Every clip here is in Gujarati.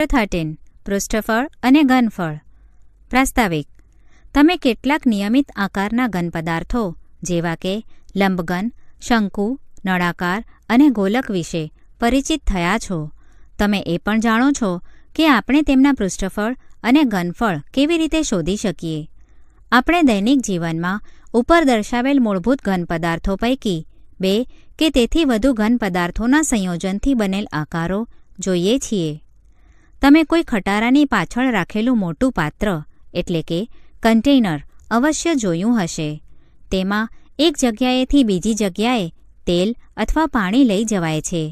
13 પૃષ્ઠફળ અને ઘનફળ. પ્રાસ્તાવિક. તમે કેટલાક નિયમિત આકારના ઘન પદાર્થો જેવા કે લંબઘન, શંકુ, નળાકાર અને ગોલક વિશે પરિચિત થયા છો. તમે એ પણ જાણો છો કે આપણે તેમના પૃષ્ઠફળ અને ઘનફળ કેવી રીતે શોધી શકીએ. આપણે દૈનિક જીવનમાં ઉપર દર્શાવેલ મૂળભૂત ઘન પદાર્થો પૈકી 2 કે તેથી વધુ ઘન પદાર્થોના સંયોજનથી બનેલ આકારો જોઈએ છીએ. તમે કોઈ ખટારાની પાછળ રાખેલું મોટું પાત્ર એટલે કે કન્ટેનર અવશ્ય જોયું હશે. તેમાં એક જગ્યાએથી બીજી જગ્યાએ તેલ અથવા પાણી લઈ જવાય છે.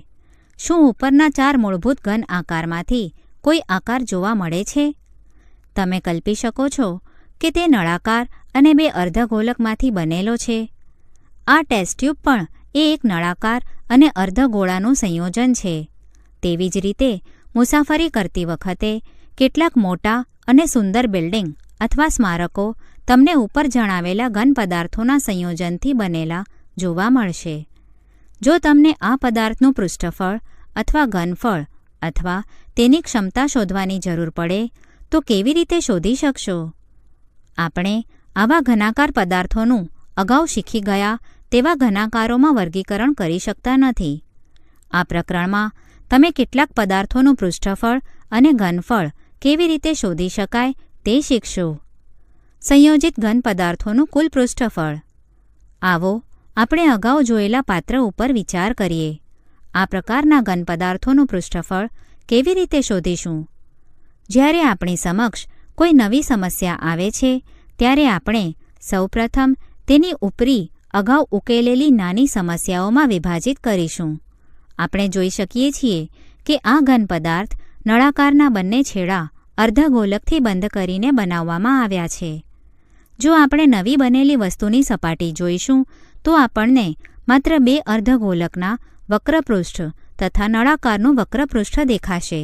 શું ઉપરના 4 મૂળભૂત ઘન આકારમાંથી કોઈ આકાર જોવા મળે છે? તમે કલ્પી શકો છો કે તે નળાકાર અને 2 અર્ધગોલકમાંથી બનેલો છે. આ ટેસ્ટ ટ્યુબ પણ એ એક નળાકાર અને અર્ધગોળાનું સંયોજન છે. તેવી જ રીતે મુસાફરી કરતી વખતે કેટલાક મોટા અને સુંદર બિલ્ડિંગ અથવા સ્મારકો તમને ઉપર જણાવેલા ઘન પદાર્થોના સંયોજનથી બનેલા જોવા મળશે. જો તમને આ પદાર્થનું પૃષ્ઠફળ અથવા ઘનફળ અથવા તેની ક્ષમતા શોધવાની જરૂર પડે તો કેવી રીતે શોધી શકશો? આપણે આવા ઘનાકાર પદાર્થોનું અગાઉ શીખી ગયા તેવા ઘનાકારોમાં વર્ગીકરણ કરી શકતા નથી. આ પ્રકરણમાં તમે કેટલાક પદાર્થોનું પૃષ્ઠફળ અને ઘનફળ કેવી રીતે શોધી શકાય તે શીખશો. સંયોજિત ઘન પદાર્થોનું કુલ પૃષ્ઠફળ. આવો આપણે અગાઉ જોયેલા પાત્ર ઉપર વિચાર કરીએ. આ પ્રકારના ઘન પદાર્થોનું પૃષ્ઠફળ કેવી રીતે શોધીશું? જ્યારે આપણી સમક્ષ કોઈ નવી સમસ્યા આવે છે ત્યારે આપણે સૌપ્રથમ તેની ઉપરી અગાઉ ઉકેલેલી નાની સમસ્યાઓમાં વિભાજિત કરીશું. આપણે જોઈ શકીએ છીએ કે આ ઘન પદાર્થ નળાકારના બંને છેડા અર્ધગોલકથી બંધ કરીને બનાવવામાં આવ્યા છે. જો આપણે નવી બનેલી વસ્તુની સપાટી જોઈશું તો આપણને માત્ર 2 અર્ધગોલકના વક્રપૃષ્ઠ તથા નળાકારનું વક્રપૃષ્ઠ દેખાશે.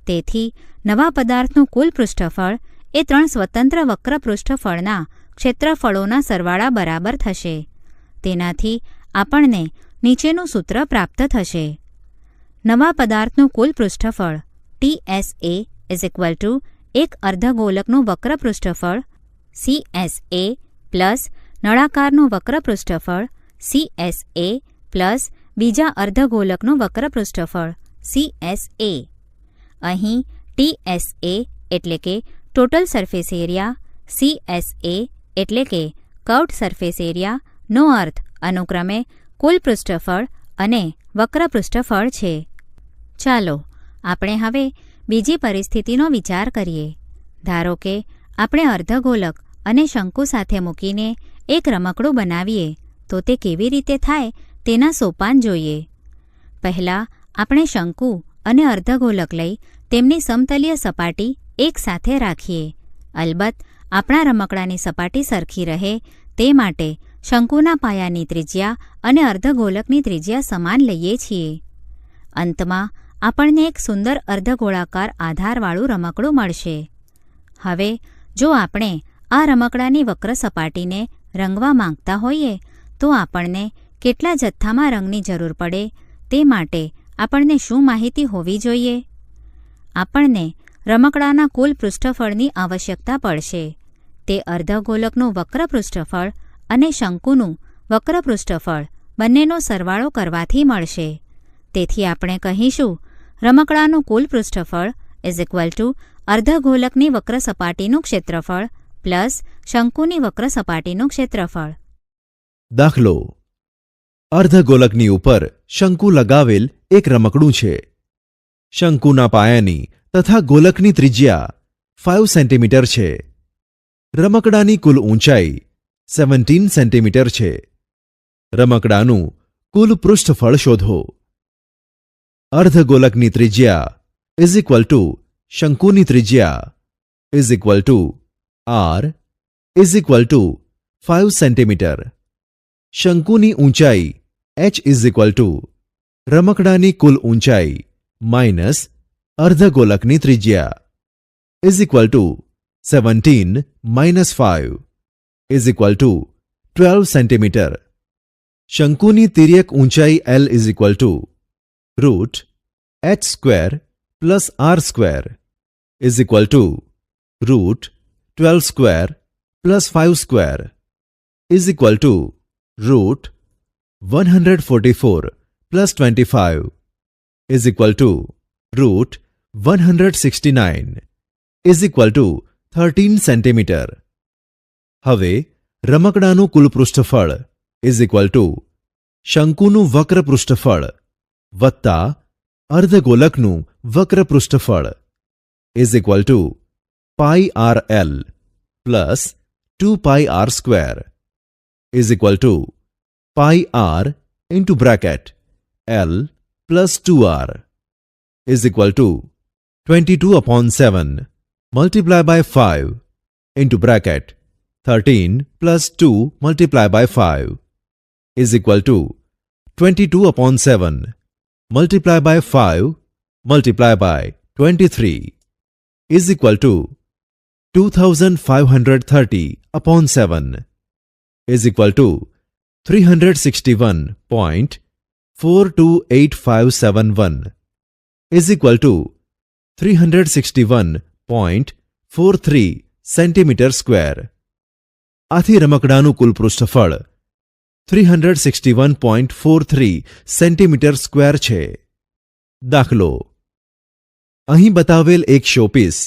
તેથી નવા પદાર્થનું કુલ પૃષ્ઠફળ એ 3 સ્વતંત્ર વક્રપૃષ્ઠફળના ક્ષેત્રફળોના સરવાળા બરાબર થશે. તેનાથી આપણને નીચેનું સૂત્ર પ્રાપ્ત થશે. નવા પદાર્થનું કુલ પૃષ્ઠફળ TSA એક અર્ધગોલકનું વક્રપૃષ્ઠફળ CSA પ્લસ નળાકારનું વક્રપૃષ્ઠફળ CSA પ્લસ બીજા અર્ધગોલકનું વક્રપૃષ્ઠફળ CSA. અહીં TSA એટલે કે ટોટલ સરફેસ એરિયા, CSA એટલે કે કર્વ્ડ સરફેસ એરિયા નો અર્થ અનુક્રમે કુલ પૃષ્ઠફળ અને વક્ર પૃષ્ઠફળ છે. ચાલો આપણે હવે બીજી પરિસ્થિતિનો વિચાર કરીએ. ધારો કે આપણે અર્ધગોલક અને શંકુ સાથે મૂકીને એક રમકડું બનાવીએ તો તે કેવી રીતે થાય તેના સોપાન જોઈએ. પહેલાં આપણે શંકુ અને અર્ધગોલક લઈ તેમની સમતલીય સપાટી એક સાથે રાખીએ. અલબત્ત આપણા રમકડાની સપાટી સરખી રહે તે માટે શંકુના પાયાની ત્રિજ્યા અને અર્ધગોલકની ત્રિજ્યા સમાન લઈએ છીએ. અંતમાં આપણને એક સુંદર અર્ધગોળાકાર આધારવાળું રમકડું મળશે. હવે જો આપણે આ રમકડાની વક્ર સપાટીને રંગવા માંગતા હોઈએ તો આપણને કેટલા જથ્થામાં રંગની જરૂર પડે તે માટે આપણને શું માહિતી હોવી જોઈએ? આપણને રમકડાના કુલ પૃષ્ઠફળની આવશ્યકતા પડશે. તે અર્ધગોલકનું વક્ર પૃષ્ઠફળ અને શંકુનું વક્ર પૃષ્ઠફળ બંનેનો સરવાળો કરવાથી મળશે. તેથી આપણે કહીશું રમકડાનું કુલ પૃષ્ઠફળ અર્ધગોલકની વક્ર સપાટીનું ક્ષેત્રફળ પ્લસ શંકુની વક્ર સપાટીનું ક્ષેત્રફળ. દાખલો: અર્ધગોલકની ઉપર શંકુ લગાવેલ એક રમકડું છે. શંકુના પાયાની તથા ગોલકની ત્રિજ્યા 5 સેન્ટીમીટર છે. રમકડાની કુલ ઊંચાઈ 17 સેન્ટીમીટર છે. રમકડાનું કુલ પૃષ્ઠફળ શોધો. અર્ધગોલકની ત્રિજ્યા શંકુની ત્રિજ્યા R 5 સેન્ટીમીટર. શંકુની ઊંચાઈ h રમકડાની કુલ ઊંચાઈ માઇનસ અર્ધગોલકની ત્રિજ્યા 17 minus 5 12 સેન્ટીમીટર. શંકુની તિર્યક ઊંચાઈ L √h² plus r square is equal to root 12 square plus 5 square is equal to root 144 plus 25 is equal to root 169 is equal to 13 centimeter. હવે રમકડાનું કુલ પૃષ્ઠફળ is equal to શંકુનું વક્ર પૃષ્ઠફળ વત્તા અર્ધગોલકનું વક્ર પૃષ્ઠફળ is equal to pi rl plus 2 pi r square is equal to pi r into bracket l plus 2r is equal to 22 upon 7 multiplied by 5 into bracket 13 plus 2 multiplied by 5 is equal to 22 upon 7 multiplied by 5 multiplied by 23 is equal to 2530 upon 7 is equal to 361.428571 is equal to 361.43 centimeter square. આથી રમકડાનું કુલ પૃષ્ઠફળ 361.43 સેન્ટીમીટર સ્ક્વેર છે. દાખલો અહીં બતાવેલ એક શોપીસ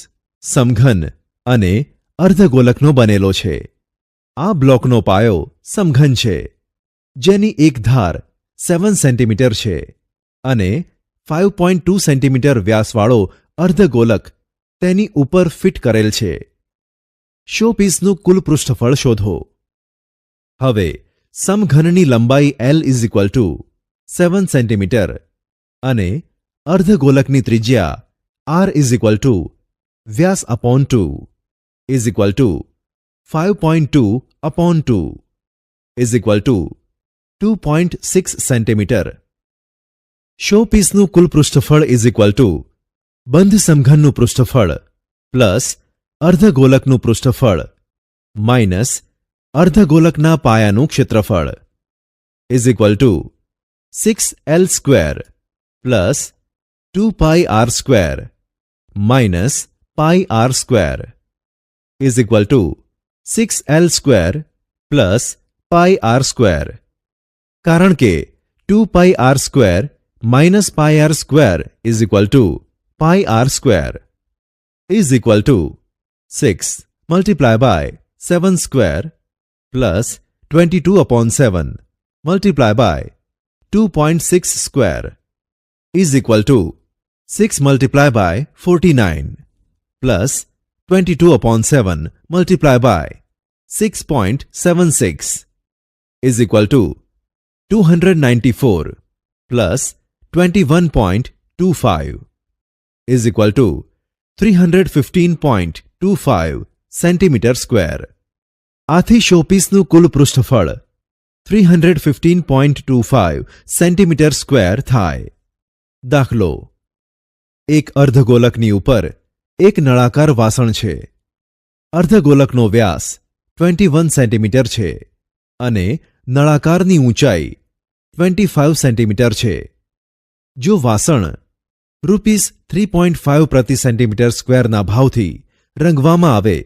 સમઘન અને અર્ધગોલકનો બનેલો છે. આ બ્લોકનો પાયો સમઘન છે જેની એક ધાર 7 સેન્ટીમીટર છે અને 5.2 સેન્ટીમીટર વ્યાસવાળો અર્ધગોલક તેની ઉપર ફિટ કરેલ છે. શોપીસનું કુલ પૃષ્ઠફળ શોધો. હવે સમઘનની લંબાઈ L is equal to 7 centimetre અને અર્ધગોલકની ત્રિજ્યા R ઇઝ ઇક્વલ ટુ વ્યાસ upon 2 is equal to 5.2 upon 2 is equal to 2.6 centimetre. શોપીસનું કુલ પૃષ્ઠફળ ઇઝ ઇક્વલ ટુ બંધ સમઘનનું પૃષ્ઠફળ પ્લસ અર્ધગોલકનું પૃષ્ઠફળ માઇનસ અર્ધગોલકના પાયાનું ક્ષેત્રફળ is equal to 6l square plus 2 pi r square minus pi r square is equal to 6l square plus pi r square. કારણ કે 2 pi r square minus pi r square is equal to pi r square is equal to 6 multiplied by 7 square plus 22 upon 7 multiplied by 2.6 square is equal to 6 multiplied by 49 plus 22 upon 7 multiplied by 6.76 is equal to 294 plus 21.25 is equal to 315.25 centimetre square. આથી શોપીસનું કુલ પૃષ્ઠફળ 315.25 સેન્ટીમીટર સ્ક્વેર થાય. દાખલો એક અર્ધગોલકની ઉપર એક નળાકાર વાસણ છે. અર્ધગોલકનો વ્યાસ 21 સેન્ટીમીટર છે અને નળાકારની ઊંચાઈ 25 સેન્ટીમીટર છે. જો વાસણ ₹3.5 પ્રતિ સેન્ટીમીટર સ્ક્વેરના ભાવથી રંગવામાં આવે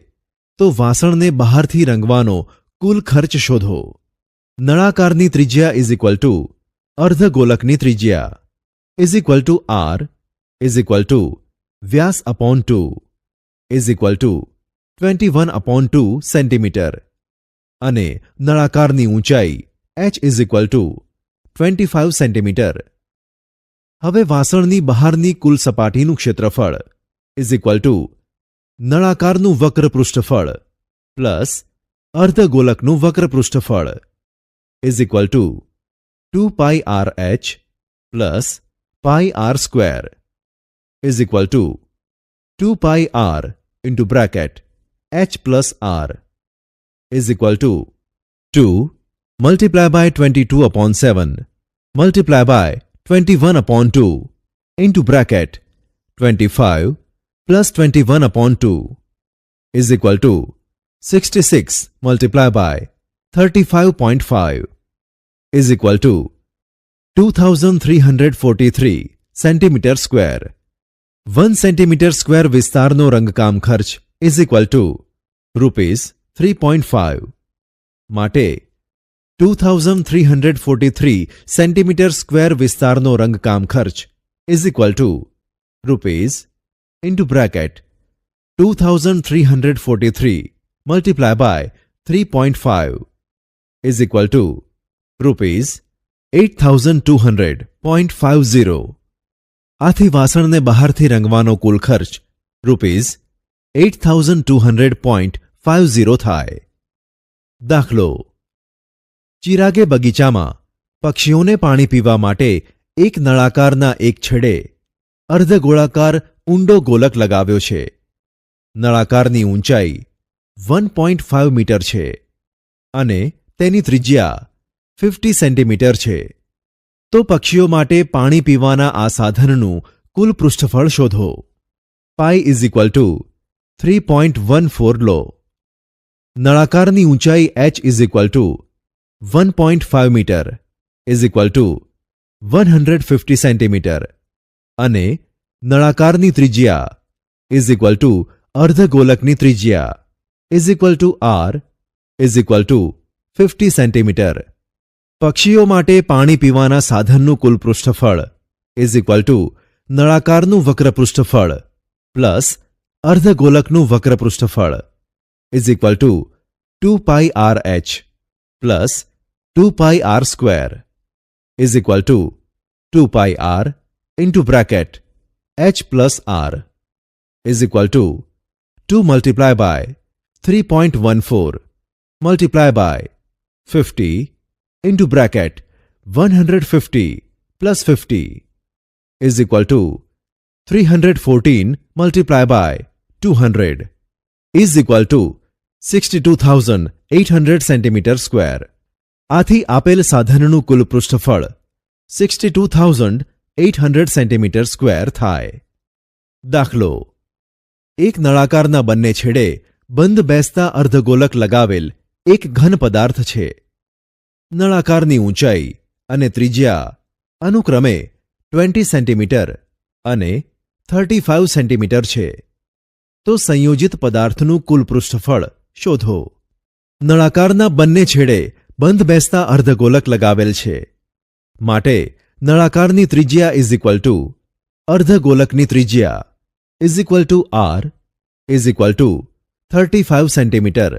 તો વાસણને બહારથી રંગવાનો કુલ ખર્ચ શોધો. નળાકારની ત્રિજ્યા ઇઝ ઇક્વલ ટુ અર્ધગોલકની ત્રિજ્યા is equal to r is equal to વ્યાસ upon 2 is equal to 21 upon 2 centimetre અને નળાકારની ઊંચાઈ h is equal to 25 centimetre. હવે વાસણની બહારની કુલ સપાટીનું ક્ષેત્રફળ ઇઝ ઇક્વલ ટુ નળાકારનું વક્ર પૃષ્ઠફળ પ્લસ અર્ધગોલકનું વક્ર પૃષ્ઠફળ is equal to 2 pi r h plus pi r square is equal to 2 pi r into bracket h plus r is equal to 2 multiplied by 22 upon 7 multiplied by 21 upon 2 into bracket 25 plus 21 upon 2 is equal to 66 multiplied by 35.5 is equal to 2343 centimeter square. 1 centimetre square વિસ્તારનો રંગકામ ખર્ચ ઇઝ ઇક્વલ ટુ ₹3.5 માટે 2343 સેન્ટીમીટર સ્ક્વેર વિસ્તારનો રંગકામ ખર્ચ is equal to rupees into bracket 2343 multiply by 3.5 is equal to ₹8200.50. આથી વાસણને બહારથી રંગવાનો કુલ ખર્ચ ₹8200.50 થાય. દાખલો: ચિરાગે બગીચામાં પક્ષીઓને પાણી પીવા માટે એક નળાકારના એક છેડે અર્ધગોળાકાર ઊંડો ગોલક લગાવ્યો છે. નળાકારની ઊંચાઈ 1.5 મીટર છે અને તેની ત્રિજ્યા 50 સેન્ટીમીટર છે. તો પક્ષીઓ માટે પાણી પીવાના આ સાધનનું કુલ પૃષ્ઠફળ શોધો. પાઈ ઇઝ ઇક્વલ ટુ 3.14 લો. નળાકારની ઊંચાઈ h is equal to 1.5 metre is equal to 150 centimetre અને નળાકારની ત્રિજ્યા ઇઝ ઇક્વલ ટુ અર્ધગોલકની ત્રિજ્યા is equal to r is equal to 50 centimetre. પક્ષીઓ માટે પાણી પીવાના સાધનનું કુલ પૃષ્ઠફળ ઇઝ ઇક્વલ ટુ નળાકારનું વક્ર પૃષ્ઠફળ પ્લસ અર્ધગોલકનું વક્ર પૃષ્ઠફળ is equal to 2πrh plus 2πr² is equal to 2πr into bracket h plus r is equal to 2 multiply by 3.14 multiply by 50 into bracket 150 plus 50 is equal to 314 multiplied by 200 is equal to 62,800 centimeter square. આથી આપેલ સાધનનું કુલ પૃષ્ઠફળ 62,800 સેન્ટીમીટર સ્ક્વેર થાય. દાખલો: એક નળાકારના બંને છેડે બંધ બેસતા અર્ધગોલક લગાવેલ એક ઘન પદાર્થ છે. નળાકારની ઊંચાઈ અને ત્રિજ્યા અનુક્રમે 20 સેન્ટીમીટર અને 35 સેન્ટીમીટર છે. તો સંયોજિત પદાર્થનું કુલ પૃષ્ઠફળ શોધો. નળાકારના બંને છેડે બંધ બેસતા અર્ધગોલક લગાવેલ છે માટે નળાકારની ત્રિજ્યા ઇઝ ઇક્વલ ટુ અર્ધગોલકની ત્રિજ્યા is equal to r is equal to 35 centimetre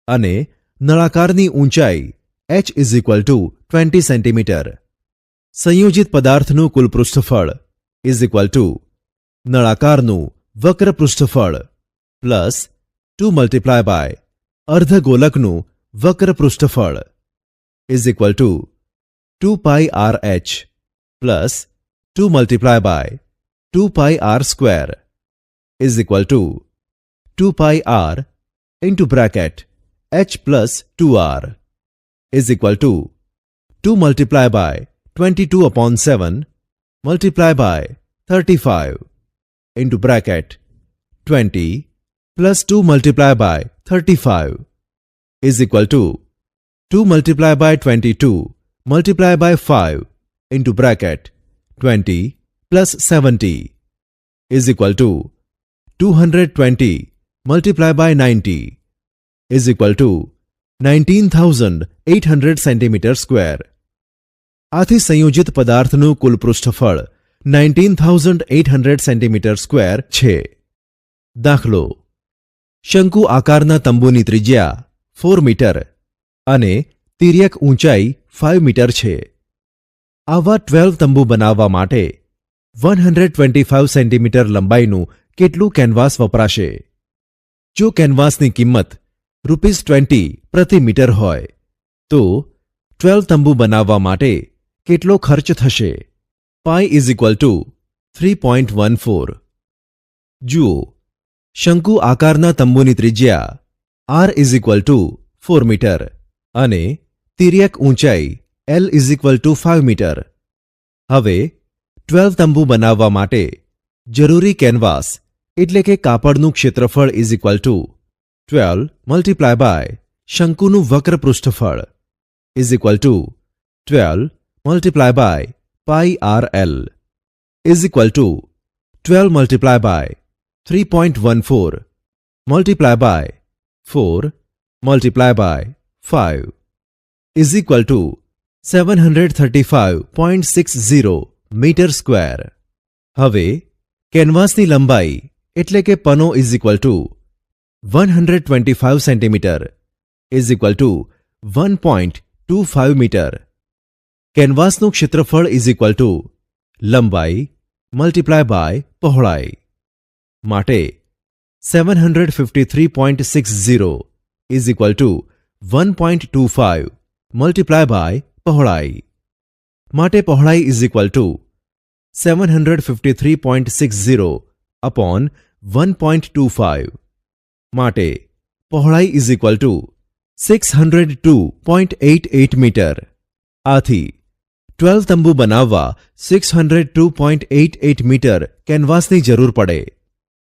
અને નળાકારની ઊંચાઈ h is equal to 20 centimetre. સંયોજિત પદાર્થનું કુલ પૃષ્ઠફળ ઇઝ ઇક્વલ ટુ નળાકારનું વક્ર પૃષ્ઠફળ પ્લસ 2 મલ્ટીપ્લાય બાય અર્ધગોલકનું વક્ર પૃષ્ઠફળ is equal to 2πrh plus 2 multiply by 2πr² is equal to 2πr into bracket h plus 2r is equal to 2 multiplied by 22/7 multiplied by 35 into bracket 20 plus 2 multiplied by 35 is equal to 2 multiplied by 22 multiplied by 5 into bracket 20 plus 70 is equal to 220 multiplied by 90 is equal to 19,800 centimetre square. આથી સંયોજિત પદાર્થનું કુલ પૃષ્ઠફળ 19,800 સેન્ટીમીટર સ્ક્વેર છે. દાખલો: શંકુ આકારના તંબુની ત્રિજ્યા 4 મીટર અને તિર્યક ઊંચાઈ 5 મીટર છે. આવા 12 તંબુ બનાવવા માટે 125 સેન્ટીમીટર લંબાઈનું કેટલું કેનવાસ વપરાશે? જો કેનવાસની કિંમત ₹20 પ્રતિ મીટર હોય તો 12 તંબુ બનાવવા માટે કેટલો ખર્ચ થશે? Pi is equal to 3.14. જુઓ, શંકુ આકારના તંબુની ત્રિજ્યા r is equal to 4 metre અને તિર્યક ઊંચાઈ l is equal to 5 metre. હવે 12 તંબુ બનાવવા માટે જરૂરી કેનવાસ એટલે કે કાપડનું ક્ષેત્રફળ is equal to 12 multiply by શંકુનું વક્ર પૃષ્ઠફળ is equal to 12 multiply by pi r l is equal to 12 multiply by 3.14 multiply by 4 multiply by 5 is equal to 735.60 metre square. હવે કેનવાસની લંબાઈ એટલે કે પનો is equal to 125 centimetre is equal to 1.25 metre. કેનવાસનું ક્ષેત્રફળ ઇઝ ઇક્વલ ટુ લંબાઈ મલ્ટીપ્લાય બાય પહોળાઈ. માટે 753.60 is equal to 1.25 multiply by પહોળાઈ. માટે પહોળાઈ ઇઝ ઇક્વલ ટુ 753.60 અપોન 1.25. માટે પહોળાઈ ઇઝ ઇક્વલ ટુ 602.88 મીટર. આથી 12 તંબુ બનાવવા 602.88 મીટર કેનવાસની જરૂર પડે.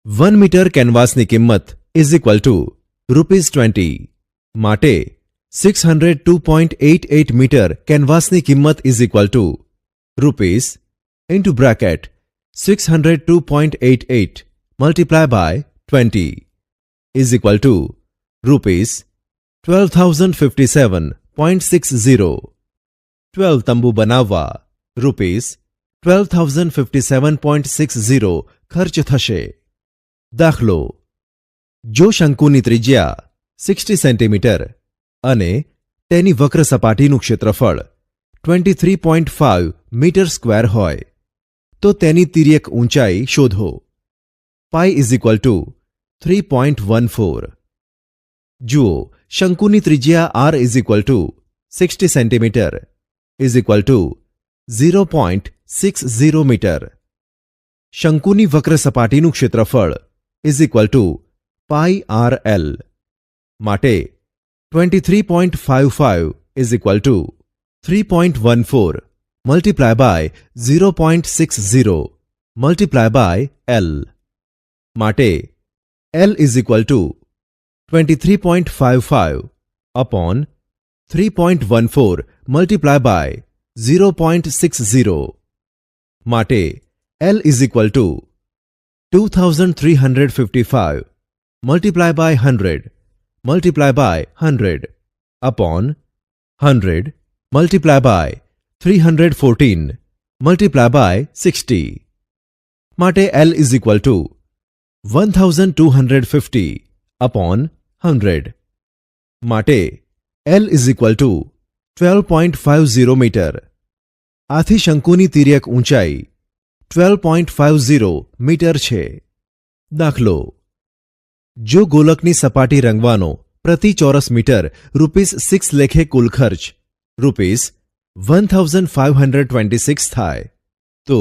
1 મીટર કેનવાસની કિંમત ઇઝ ઇક્વલ ટુ ₹20. માટે 602.88 મીટર કેનવાસની કિંમત is equal to rupees into bracket 602.88 multiply by 20 is equal to ₹12,057.60. 12 તંબુ બનાવવા ₹12,057.60 ખર્ચ થશે. દાખલો: જો શંકુની ત્રિજ્યા 60 સેન્ટીમીટર અને તેની વક્ર સપાટીનું ક્ષેત્રફળ 23.5 મીટર સ્ક્વેર હોય તો તેની તિર્યક ઊંચાઈ શોધો. Pi is equal to 3.14. જુઓ, શંકુની ત્રિજ્યા r is equal to 60 centimetre is equal to 0.60 metre. શંકુની વક્ર સપાટીનું ક્ષેત્રફળ is equal to pi R L. માટે 23.55 is equal to 3.14 multiply by 0.60 multiply by L. માટે L is equal to 23.55 upon 3.14 multiply by 0.60. માટે L is equal to 2355 multiply by 100 multiply by 100 upon 100 multiply by 314 multiply by 60. માટે L is equal to 1250 upon 100. માટે L is equal to 12.50 metre. આથી શંકુની તિર્યક ઊંચાઈ 12.50 મીટર છે. દાખલો: જો ગોલકની સપાટી રંગવાનો પ્રતિ ચોરસ મીટર ₹6 લેખે કુલ ખર્ચ ₹1526 થાય તો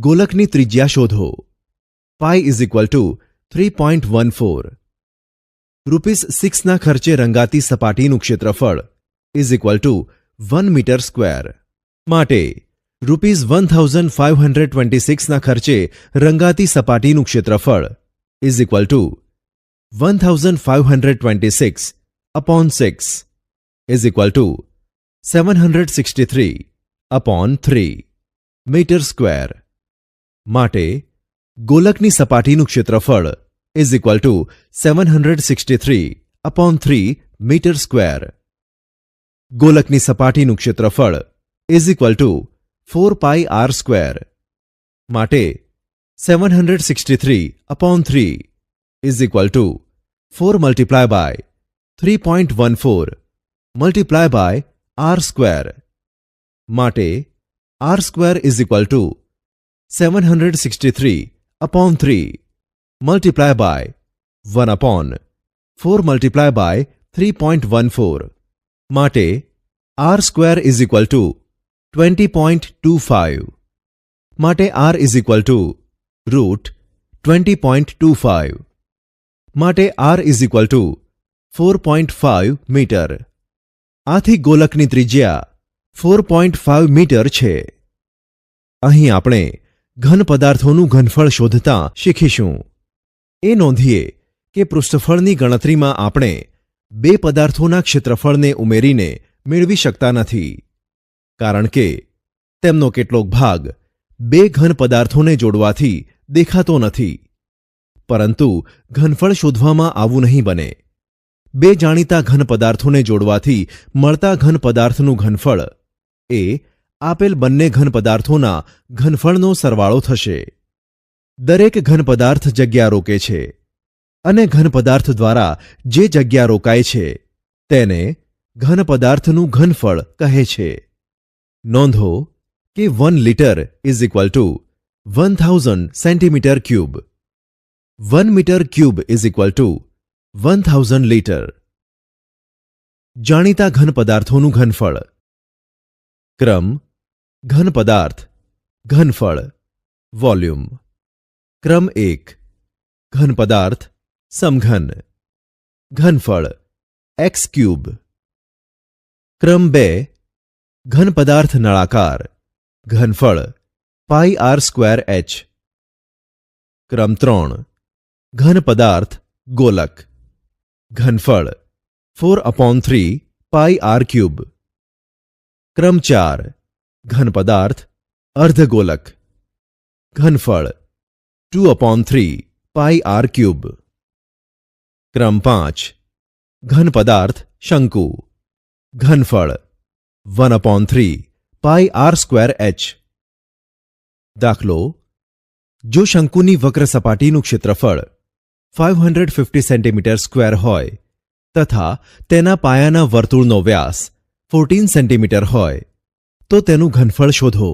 ગોલકની ત્રિજ્યા શોધો. Pi is equal to 3.14. ₹6ના ખર્ચે રંગાતી સપાટીનું ક્ષેત્રફળ is equal to 1 metre square. માટે ₹1526ના ખર્ચે રંગાતી સપાટીનું ક્ષેત્રફળ is equal to 1526 upon 6 is equal to 763 upon 3 metre square. માટે ગોલકની સપાટીનું ક્ષેત્રફળ is equal to 763 upon 3 metre square. ગોલકની સપાટીનું ક્ષેત્રફળ is equal to 4 pi R square. માટે 763 upon 3 is equal to 4 multiply by 3.14 multiply by R square. માટે R square is equal to 763 upon 3 multiply by 1 upon 4 multiply by 3.14. માટે R square is equal to 20.25. માટે આર ઇઝ ઇક્વલ ટુ √20.25. માટે R is equal to 4.5 metre. આથી ગોલકની ત્રિજ્યા 4.5 મીટર છે. અહીં આપણે ઘન પદાર્થોનું ઘનફળ શોધતા શીખીશું. એ નોંધીએ કે પૃષ્ઠફળની ગણતરીમાં આપણે બે પદાર્થોના ક્ષેત્રફળને ઉમેરીને મેળવી શકતા નથી, કારણ કે તેમનો કેટલોક ભાગ બે ઘન પદાર્થોને જોડવાથી દેખાતો નથી. પરંતુ ઘનફળ શોધવામાં આવું નહીં બને. બે જાણીતા ઘન પદાર્થોને જોડવાથી મળતા ઘન પદાર્થનું ઘનફળ એ આપેલ બંને ઘન પદાર્થોના ઘનફળનો સરવાળો થશે. દરેક ઘન પદાર્થ જગ્યા રોકે છે અને ઘન પદાર્થ દ્વારા જે જગ્યા રોકાય છે તેને ઘન પદાર્થનું ઘનફળ કહે છે. નોંધો કે 1 litre is equal to 1000 centimetre cube. 1 metre cube is equal to 1000 litre. જાણીતા ઘન પદાર્થોનું ઘનફળ. ક્રમ, ઘન પદાર્થ, ઘનફળ, વોલ્યુમ. ક્રમ 1 ઘન પદાર્થ સમઘન, ઘનફળ x ક્યુબ. ક્રમ 2 ઘન પદાર્થ નળાકાર, ઘનફળ પાઈ આર સ્ક્વેર h. ક્રમ 3 ઘન પદાર્થ ગોલક, ઘનફળ 4/3 પાઈ આર ક્યુબ. ક્રમ 4 ઘન પદાર્થ અર્ધગોલક, ઘનફળ 2/3 પાઈ આર ક્યુબ. ક્રમ 5 ઘન પદાર્થ શંકુ, ઘનફળ 1/3 પાઈ આર સ્ક્વેર h. દાખલો: જો શંકુની વક્ર સપાટીનું ક્ષેત્રફળ 550 સેન્ટીમીટર સ્ક્વેર હોય તથા તેના પાયાના વર્તુળનો વ્યાસ 14 સેન્ટીમીટર હોય તો તેનું ઘનફળ શોધો.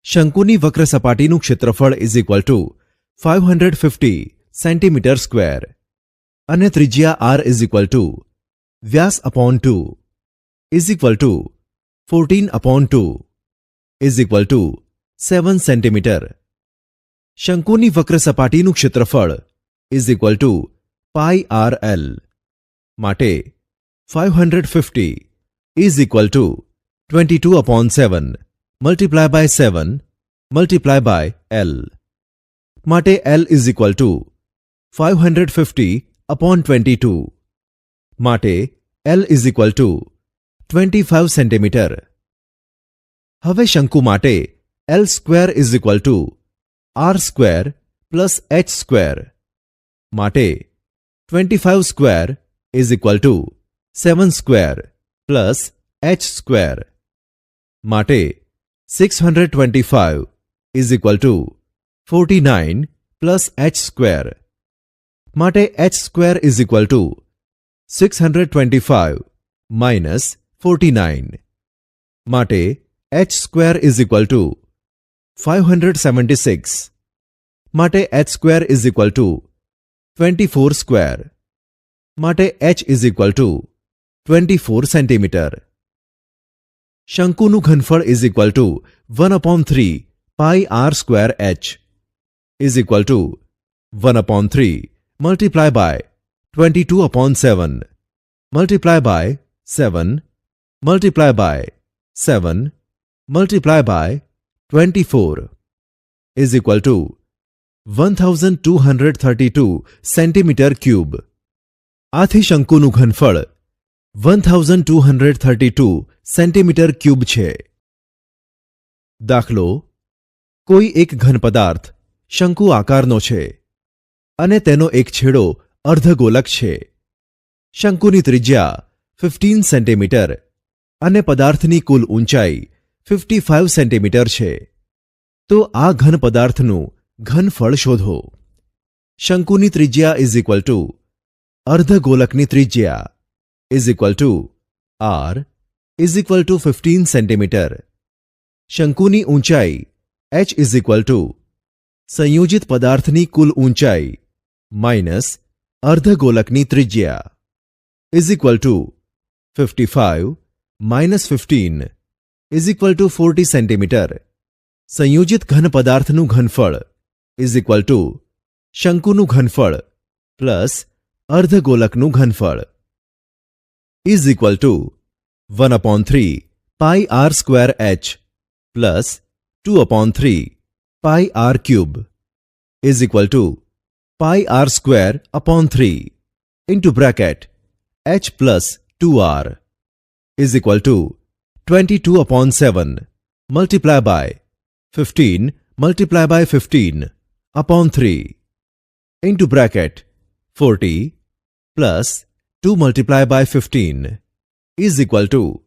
શંકુની વક્ર સપાટીનું ક્ષેત્રફળ is equal to 550 centimetre square અને ત્રિજ્યા r ઇઝ ઇક્વલ ટુ વ્યાસ upon 2 is equal to 14/2 is equal to 7 centimetre. શંકુની વક્ર સપાટીનું ક્ષેત્રફળ is equal to pi R L. માટે 550 is equal to 22/7 multiply by 7 multiply by L. માટે એલ ઇઝ ઇક્વલ ટુ 550/22. માટે L is equal to 25 centimetre. હવે શંકુ માટે L square is equal to r square plus h square. માટે 25 square is equal to 7 square plus h square. માટે 625 is equal to 49 plus h square. માટે h square is equal to 625 minus 49. માટે h square is equal to 576. માટે h square is equal to 24 square. માટે h is equal to 24 centimetre. શંકુનું ઘનફળ is equal to 1/3 pi R square h is equal to 1/3 multiply by 22/7 multiply by 7 multiply by 7 multiply by 24 is equal to 1232 centimetre cube. આથી શંકુનું ઘનફળ 1232 સેન્ટીમીટર ક્યુબ છે. દાખલો: કોઈ એક ઘન પદાર્થ શંકુ આકારનો છે અને તેનો એક છેડો અર્ધગોલક છે. શંકુની ત્રિજ્યા 15 સેન્ટીમીટર અને પદાર્થની કુલ ઊંચાઈ 55 સેન્ટીમીટર છે. તો આ ઘન પદાર્થનું ઘનફળ શોધો. શંકુની ત્રિજ્યા ઇઝ ઇક્વલ ટુ અર્ધગોલકની ત્રિજ્યા is equal to R is equal to 15 centimetre. શંકુની ઊંચાઈ h ઇઝ ઇક્વલ ટુ સંયોજિત પદાર્થની કુલ ઊંચાઈ માઇનસ અર્ધગોલકની ત્રિજ્યા is equal to 55 minus 15 is equal to 40 centimetre. સંયોજિત ઘન પદાર્થનું ઘનફળ ઇઝ ઇક્વલ ટુ શંકુનું ઘનફળ પ્લસ અર્ધગોલકનું ઘનફળ is equal to 1/3 pi R square h plus 2/3 pi R cube is equal to pi R square upon 3 into bracket h plus 2r is equal to 22/7 multiply by 15 multiply by 15 upon 3 into bracket 40 plus 2 multiplied by 15 is equal to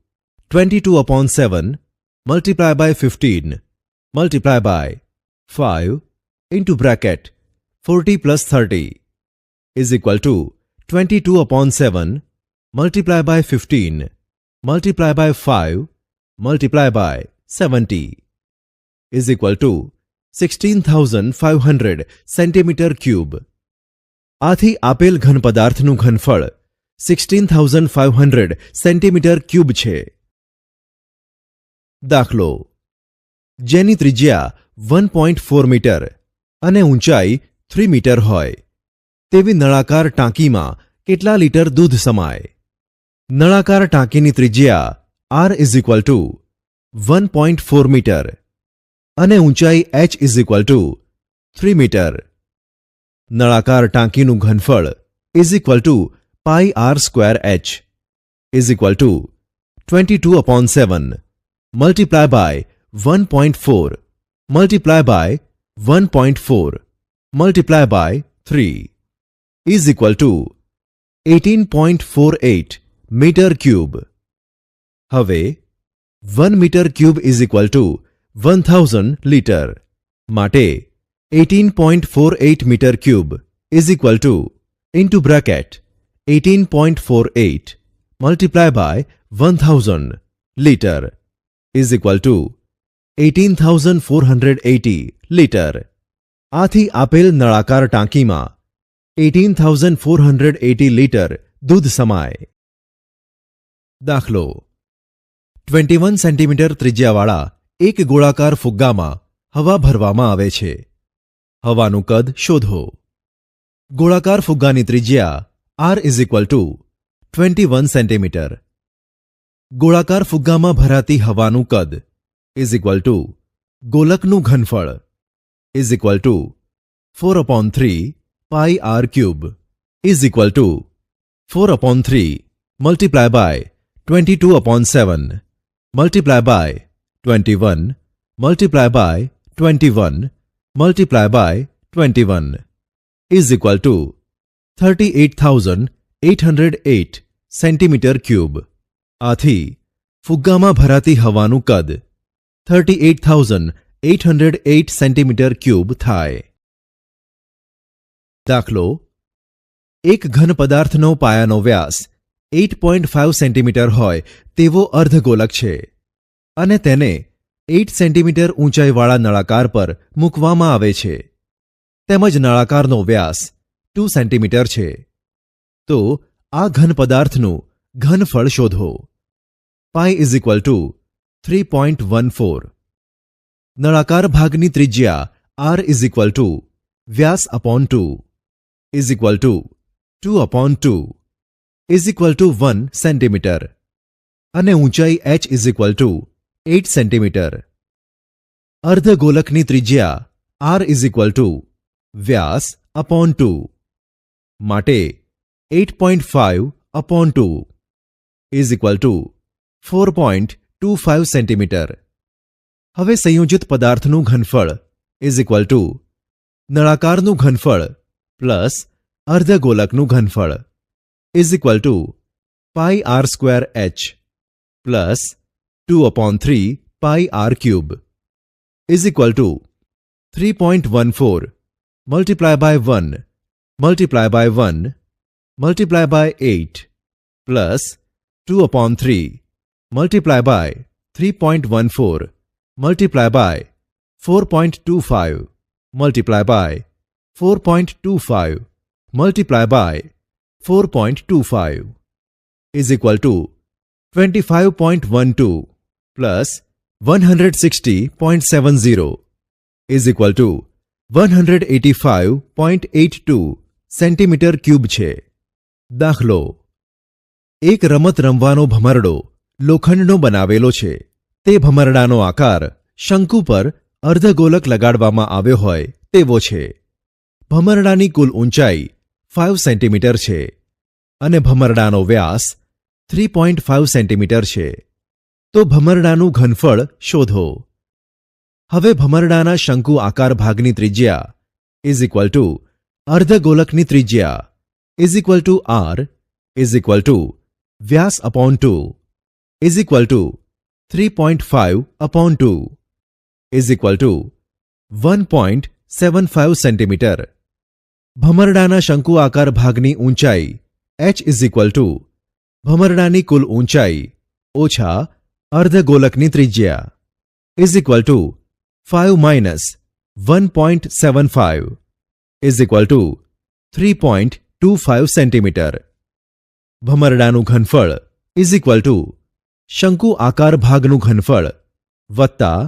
22 upon 7 multiplied by 15 multiplied by 5 into bracket 40 plus 30 is equal to 22 upon 7 multiplied by 15 multiplied by 5 multiplied by 70 is equal to 16,500 centimeter cube. આથી આપેલ ઘન પદાર્થનું ઘનફળ 16,500 સેન્ટીમીટર ક્યુબ છે. દાખલો: જેની ત્રિજ્યા 1.4 મીટર અને ઊંચાઈ 3 મીટર હોય તેવી નળાકાર ટાંકીમાં કેટલા લીટર દૂધ સમાય? નળાકાર ટાંકીની ત્રિજ્યા r is equal to 1.4 metre અને ઊંચાઈ h is equal to 3 metre. નળાકાર ટાંકીનું ઘનફળ is equal to pi r square h is equal to 22 upon 7 multiplied by 1.4 multiplied by 1.4 multiplied by 3 is equal to 18.48 meter cube. હવે 1 meter cube is equal to 1000 liter. માટે 18.48 meter cube is equal to into bracket 18.48 multiplied by 1000 liter is equal to 18,480 liter. આથી આપેલ નળાકાર ટાંકીમાં 18,480 લીટર દૂધ સમાય. દાખલો: 21 સેન્ટીમીટર ત્રિજ્યાવાળા એક ગોળાકાર ફુગ્ગામાં હવા ભરવામાં આવે છે. હવાનું કદ શોધો. ગોળાકાર ફુગ્ગાની ત્રિજ્યા r is equal to 21 centimetre. ગોળાકાર ફુગ્ગામાં ભરાતી હવાનું કદ is equal to ગોલકનું ઘનફળ is equal to 4 upon 3 pi r cube is equal to 4 upon 3 multiplied by 22 upon 7 multiplied by 21 multiplied by 21 multiplied by 21 is equal to 38,808 centimeter cube. આથી ફુગ્ગામાં ભરાતી હવાનું કદ 38,808 centimeter cube થાય. દાખલો: એક ઘન પદાર્થનો પાયાનો વ્યાસ 8.5 સેન્ટીમીટર હોય તેવો અર્ધગોલક છે અને તેને 8 સેન્ટીમીટર ઊંચાઈવાળા નળાકાર પર મૂકવામાં આવે છે. તેમજ નળાકારનો વ્યાસ 2 સેન્ટીમીટર છે. તો આ ઘન પદાર્થનું ઘનફળ શોધો. Pi is equal to 3.14. નળાકાર ભાગની ત્રિજ્યા r ઇઝ ઇક્વલ ટુ વ્યાસ upon 2 is equal to 2 upon 2 is equal to 1 centimetre અને ઊંચાઈ h is equal to 8 centimetre. અર્ધગોલકની ત્રિજ્યા r ઇઝ ઇક્વલ ટુ વ્યાસ અપોન 2 માટે 8.5 upon 2 is equal to 4.25 centimetre. હવે સંયોજિત પદાર્થનું ઘનફળ ઇઝ ઇક્વલ ટુ નળાકારનું ઘનફળ પ્લસ અર્ધગોલકનું ઘનફળ is equal to pi R square H plus 2 upon 3 pi r cube is equal to 3.14 multiplied by 1 multiplied by 1 multiplied by 8 plus 2 upon 3 multiplied by 3.14 multiplied by 4.25 multiplied by 4.25 multiplied by 4.25 is equal to 25.12 plus 160.70 is equal to 185.82 centimetre cube છે. દાખલો: એક રમત રમવાનો ભમરડો લોખંડનો બનાવેલો છે. તે ભમરડાનો આકાર શંકુ પર અર્ધગોલક લગાડવામાં આવ્યો હોય તેવો છે. ભમરડાની કુલ ઊંચાઈ 5 સેન્ટીમીટર છે અને ભમરડાનો વ્યાસ 3.5 સેન્ટીમીટર છે. તો ભમરડાનું ઘનફળ શોધો. હવે ભમરડાના શંકુ આકાર ભાગની ત્રિજ્યા ઇઝ ઇક્વલ ટુ અર્ધગોલકની ત્રિજ્યા is equal to R is equal to વ્યાસ upon 2 is equal to 3.5 upon 2 is equal to 1.75 centimetre. ભમરડાના શંકુ આકાર ભાગની ઊંચાઈ h ઇઝ ઇક્વલ ટુ ભમરડાની કુલ ઊંચાઈ ઓછા અર્ધગોલકની ત્રિજ્યા is equal to 5 minus 1.75 is equal to 3.25 centimetre. ભમરડાનું ઘનફળ ઇઝ ઇક્વલ ટુ શંકુ આકાર ભાગનું ઘનફળ વત્તા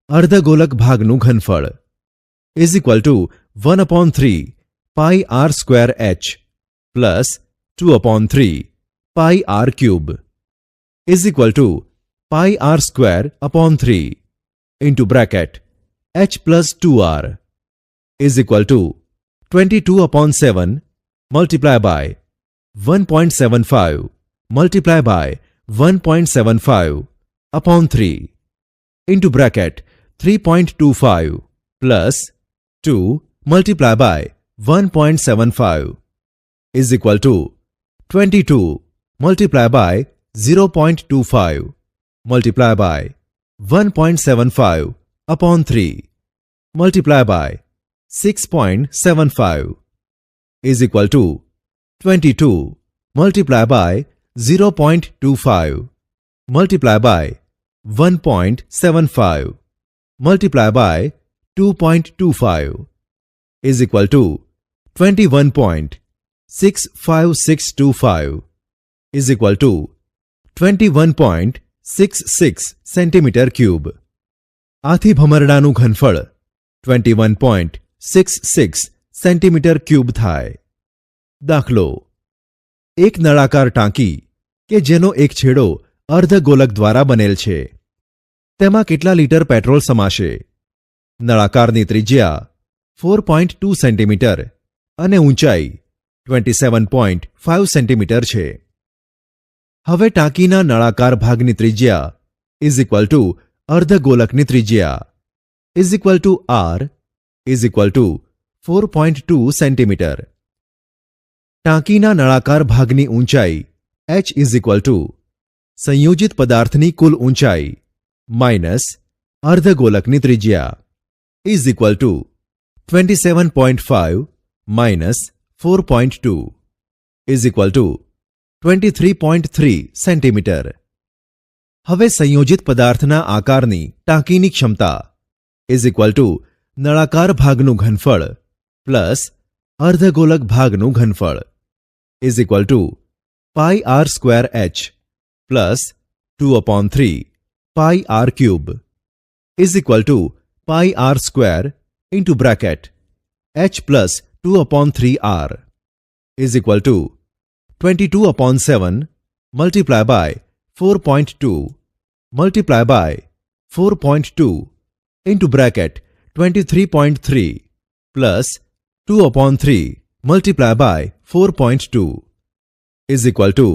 અર્ધગોલક ભાગનું ઘનફળ is equal to 1/3 pi R square H plus 2/3 pi R cube is equal to pi R square upon 3 into bracket H plus 2r is equal to 22/7 multiply by 1.75 multiply by 1.75 upon 3 into bracket 3.25 plus 2 multiply by 1.75 is equal to 22 multiply by 0.25 multiply by 1.75 upon 3 multiply by 6.75 is equal to 22 multiply by 0.25 multiply by 1.75 multiply by 2.25 is equal two 21.65625 is equal to 21.66 centimetre cube. આથી ભમરડાનું ઘનફળ 21.66 સેન્ટીમીટર ક્યુબ થાય. દાખલો: એક નળાકાર ટાંકી કે જેનો એક છેડો અર્ધગોલક દ્વારા બનેલ છે, તેમાં કેટલા લીટર પેટ્રોલ સમાશે? નળાકારની ત્રિજ્યા 4.2 સેન્ટીમીટર અને ઊંચાઈ 27.5 સેન્ટીમીટર છે. હવે ટાંકીના નળાકાર ભાગની ત્રિજ્યા ઇઝ ઇક્વલ ટુ અર્ધગોલકની ત્રિજ્યા is equal to R is equal to 4.2 centimetre. ટાંકીના નળાકાર ભાગની ઊંચાઈ h ઇઝ ઇક્વલ ટુ સંયોજિત પદાર્થની કુલ ઊંચાઈ માઇનસ અર્ધગોલકની ત્રિજ્યા is equal two 27.5 minus 4.2 is equal two 23.3 centimetre. હવે સંયોજિત પદાર્થના આકારની ટાંકીની ક્ષમતા ઇઝ ઇક્વલ ટુ નળાકાર ભાગનું ઘનફળ પ્લસ અર્ધગોલક ભાગનું ઘનફળ is equal to pi R square H plus 2/3 pi R cube is equal to pi R square into bracket H plus 2/3r is equal to 22/7 multiply by 4.2 multiply by 4.2 into bracket 23.3 plus 2/3 multiply by 4.2 is equal to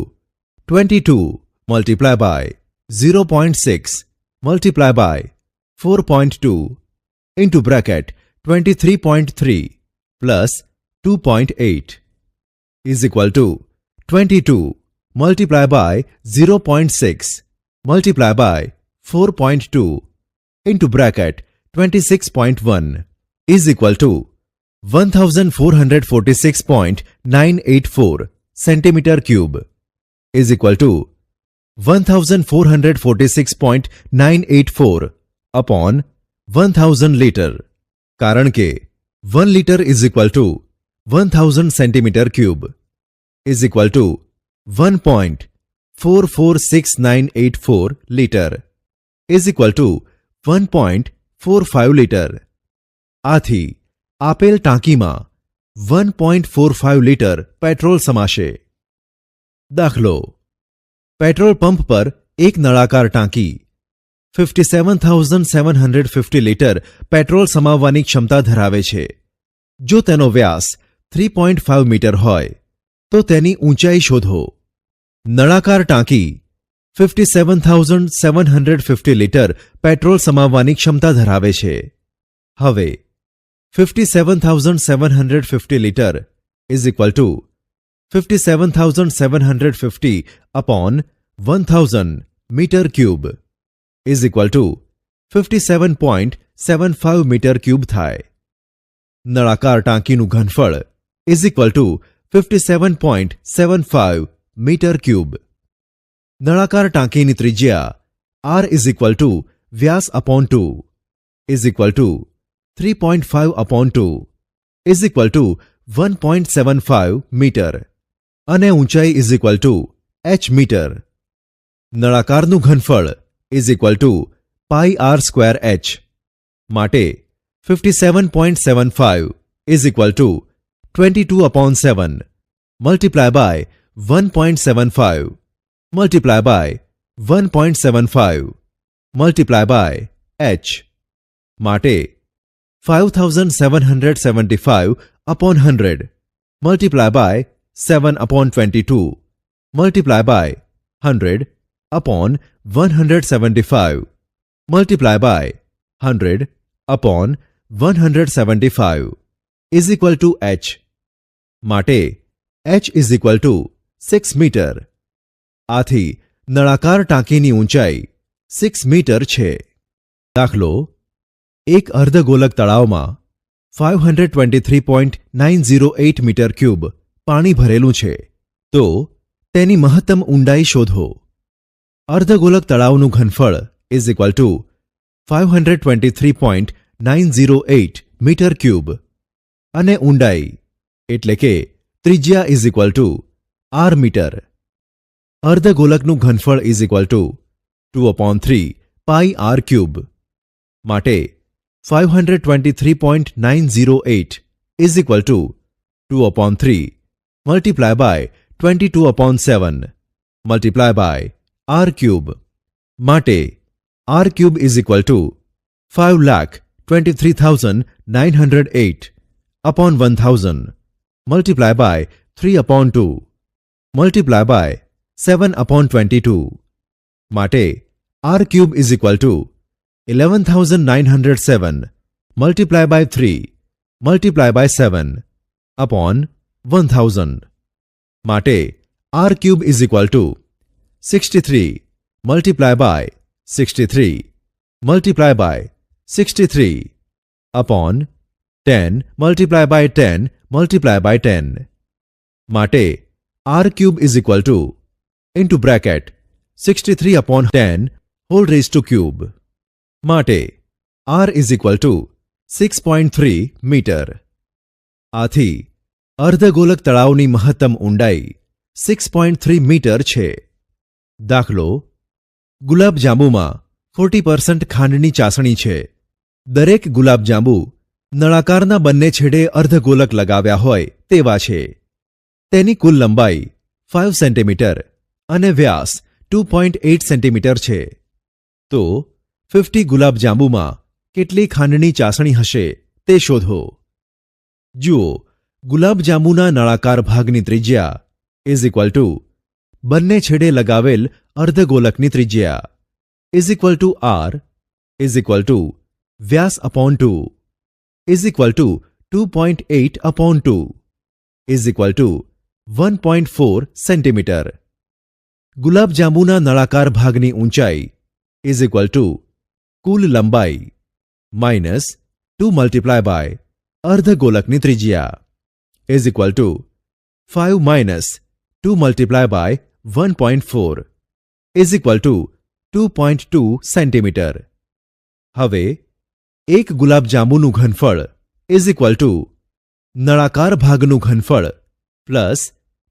22 multiply by 0.6 multiply by 4.2 into bracket 23.3 plus 2.8 is equal to 22 multiply by 0.6 multiply by 4.2 into bracket 26.1 is equal two 1446.984 centimetre cube is equal two 1446.984 upon 1000 litre, કારણ કે 1 litre is equal to 1000 centimetre cube is equal two 1.446984 litre is equal two 1.45 litre. આથી આપેલ ટાંકીમાં 1.45 લીટર પેટ્રોલ સમાશે. દાખલો: પેટ્રોલ પંપ પર એક નળાકાર ટાંકી 57,750 લીટર પેટ્રોલ સમાવવાની ક્ષમતા ધરાવે છે. જો તેનો વ્યાસ 3.5 મીટર હોય તો તેની ઊંચાઈ શોધો. નળાકાર ટાંકી 57,750 લીટર પેટ્રોલ સમાવવાની ક્ષમતા ધરાવે છે. હવે 57,750 liter is equal to 57,750 upon 1000 meter cube is equal to 57.75 meter cube થાય. નળાકાર ટાંકીનું ઘનફળ is equal to 57.75 meter cube. નળાકાર ટાંકીની ત્રિજ્યા r is equal to Vyas upon 2 is equal to 3.5 upon 2 is equal to 1.75 meter અને ઊંચાઈ is equal to h meter. નળાકારનું ઘનફળ is equal to pi r square h. માટે 57.75 is equal to 22 upon 7 multiply by 1.75 multiply by 1.75 multiply by h. માટે 5775 upon 100 multiply by 7 upon 22 multiply by 100 upon 175 multiply by 100 upon 175 is equal to h. માટે h is equal to 6 meter. આથી નળાકાર ટાંકીની ઊંચાઈ 6 મીટર છે. દાખલો, એક અર્ધગોલક તળાવમાં 523.908 મીટર ક્યુબ પાણી ભરેલું છે, તો તેની મહત્તમ ઊંડાઈ શોધો. અર્ધગોલક તળાવનું ઘનફળ is equal to 523.908 metre cube અને ઊંડાઈ એટલે કે ત્રિજ્યા is equal to r metre. અર્ધગોલકનું ઘનફળ is equal to 2/3 pi r cube. માટે 523.908 is equal to 2/3 multiply by 22/7 multiply by r cube. માટે r cube is equal to 5,23,908 upon 1000 multiply by 3/2 multiply by 7/22. માટે r cube is equal to 11,907 multiply by 3 multiply by 7 upon 1000. માટે r cube is equal to 63 multiply by 63 multiply by 63 upon 10 multiply by 10 multiply by 10. માટે r cube is equal to into bracket 63 upon 10 whole raised to cube. માટે r is equal to 6.3 meter. આથી અર્ધગોલક તળાવની મહત્તમ ઊંડાઈ 6.3 મીટર છે. દાખલો, ગુલાબજાંબુમાં 40% ખાંડની ચાસણી છે. દરેક ગુલાબજાંબુ નળાકારના બંને છેડે અર્ધગોલક લગાવ્યા હોય તેવા છે. તેની કુલ લંબાઈ 5 સેન્ટીમીટર અને વ્યાસ 2.8 સેન્ટીમીટર છે. તો 50 ગુલાબજાંબુમાં કેટલી ખાંડની ચાસણી હશે તે શોધો. જુઓ, ગુલાબજાંબુના નળાકાર ભાગની ત્રિજ્યા is equal to બંને છેડે લગાવેલ અર્ધગોલકની ત્રિજ્યા is equal to r is equal to Vyas upon 2 is equal to 2.8 upon 2 is equal to 1.4 centimetre. ગુલાબજાંબુના નળાકાર ભાગની ઊંચાઈ is equal to કુલ લંબાઈ minus 2 multiply by અર્ધગોલકની ત્રિજ્યા is equal to 5 minus 2 multiply by 1.4 is equal to 2.2 centimetre. હવે એક ગુલાબજાંબુનું ઘનફળ is equal to નળાકાર ભાગનું ઘનફળ પ્લસ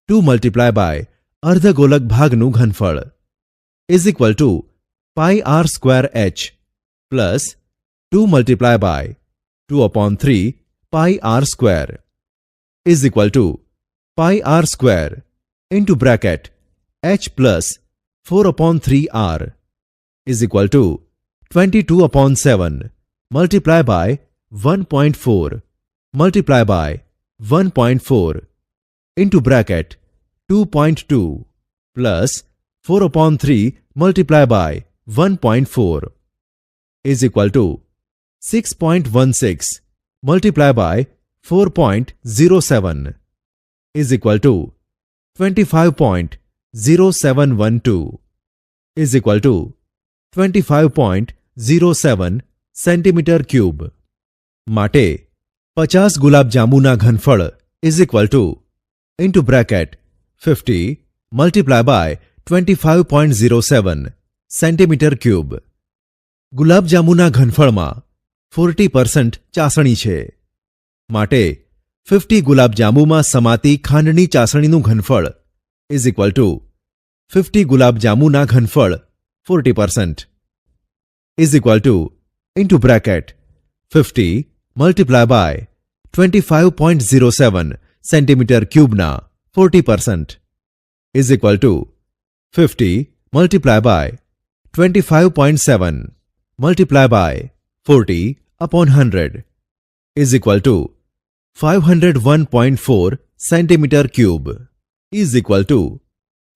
2 multiply by અર્ધગોલક ભાગનું ઘનફળ is equal to pi r square h plus 2 multiply by 2/3 pi r square is equal to pi r square into bracket h plus 4/3 r is equal to 22/7 multiply by 1.4 multiply by 1.4 into bracket 2.2 plus 4/3 multiply by 1.4 is equal to 6.16 multiply by 4.07 is equal to 25.0712 is equal to 25.07 centimetre cube. માટે 50 ગુલાબજાંબુના ઘનફળ is equal to into bracket 50 multiply by 25.07 centimetre cube. ગુલાબજાંબુના ઘનફળમાં 40% ચાસણી છે. માટે 50 ગુલાબજાંબુમાં સમાતી ખાંડની ચાસણીનું ઘનફળ is equal to 50 ગુલાબજાંબુના ઘનફળ 40% is equal to into bracket 50 multiply by 25.07 centimetre ક્યુબના 40% is equal to 50 multiply by 25.7 multiply by 40 upon 100 is equal to 501.4 centimetre cube is equal to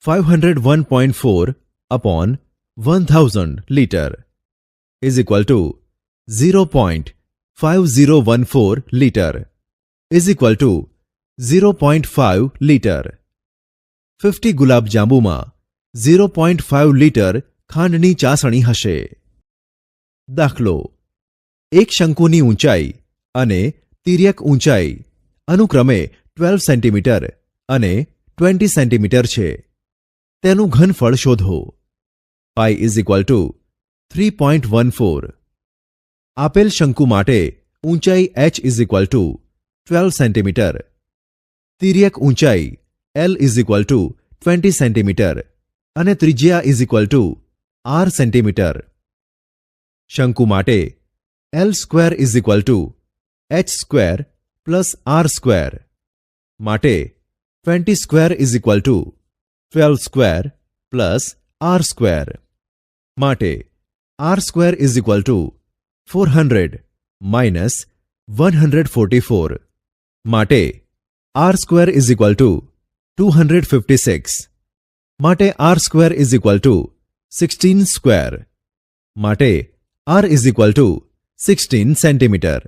501.4 upon 1000 liter is equal to 0.5014 liter is equal to 0.5 liter. 50 ગુલાબજાંબુમાં 0.5 litre ખાંડની ચાસણી હશે. દાખલો: એક શંકુની ઊંચાઈ અને તિર્યક ઊંચાઈ અનુક્રમે 12 સેન્ટીમીટર અને 20 સેન્ટીમીટર છે. તેનું ઘનફળ શોધો. Pi is equal to 3.14. આપેલ શંકુ માટે ઊંચાઈ h is equal to 12 centimetre, તિર્યક ઊંચાઈ l is equal to 20 centimetre અને ત્રિજ્યા is equal to r centimetre. શંકુ માટે l square is equal to h square plus r square. માટે 20 square is equal to 12 square plus r square. માટે r square is equal to 400 minus 144. માટે r square is equal to 256. માટે r square is equal to 16 square. માટે r is equal to 16 centimetre.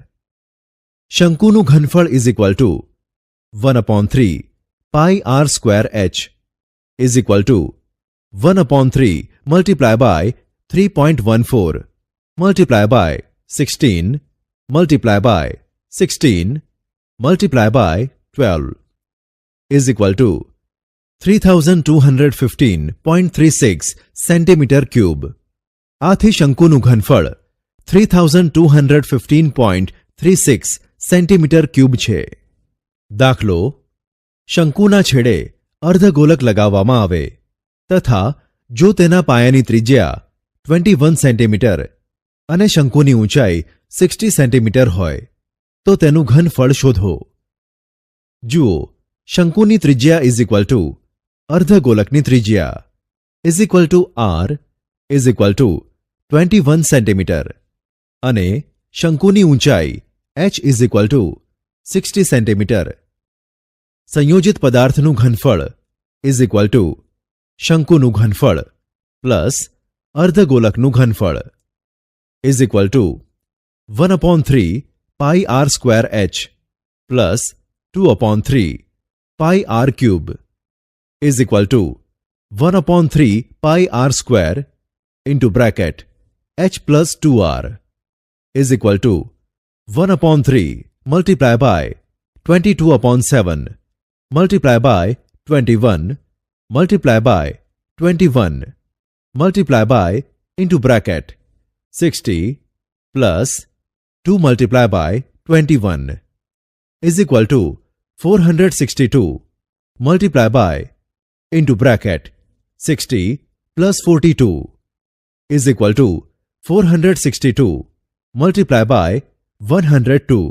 શંકુનું ઘનફળ is equal to 1/3 pi r square h is equal to 1/3 multiply by 3.14 multiply by 16 multiply by 16 multiply by 12 is equal to 3215.36 centimetre cube. આથી શંકુનું ઘનફળ 3215.36 સેન્ટીમીટર ક્યુબ છે. દાખલો: શંકુના છેડે અર્ધગોલક લગાવવામાં આવે તથા જો તેના પાયાની ત્રિજ્યા 21 સેન્ટીમીટર અને શંકુની ઊંચાઈ 60 સેન્ટીમીટર હોય તો તેનું ઘનફળ શોધો. જુઓ, શંકુની ત્રિજ્યા ઇઝ ઇક્વલ ટુ અર્ધગોલકની ત્રિજ્યા is equal to r is equal to 21 centimetre અને શંકુની ઊંચાઈ h is equal to 60 centimetre. સંયોજિત પદાર્થનું ઘનફળ ઇઝ ઇક્વલ ટુ શંકુનું ઘનફળ પ્લસ અર્ધગોલકનું ઘનફળ is equal to 1/3 pi r square h plus 2/3 pi r cube is equal to 1/3 pi r square into bracket h plus 2r is equal to 1/3 multiply by 22/7 multiply by 21 multiply by 21 multiply by into bracket 60 plus 2 multiply by 21 is equal to 462 multiply by into bracket 60 plus 42 is equal to 462 multiply by 102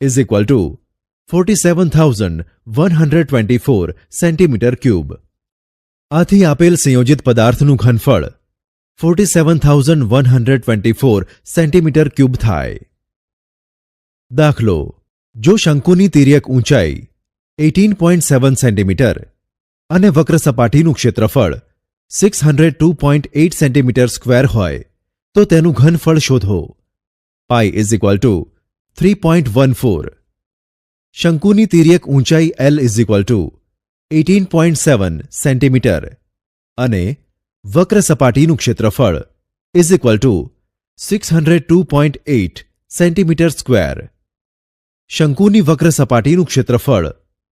is equal to 47,124 centimetre cube. આથી આપેલ સંયોજિત પદાર્થનું ઘનફળ 47,124 સેન્ટીમીટર ક્યુબ થાય. દાખલો: જો શંકુની તિર્યક ઊંચાઈ 18.7 સેન્ટીમીટર અને વક્ર સપાટીનું ક્ષેત્રફળ 602.8 સેન્ટીમીટર સ્ક્વેર હોય તો તેનું ઘનફળ શોધો. Pi is equal to 3.14. શંકુની તિર્યક ઊંચાઈ L is equal to 18.7 centimetre અને વક્ર સપાટીનું ક્ષેત્રફળ is equal to 602.8 centimetre square. શંકુની વક્ર સપાટીનું ક્ષેત્રફળ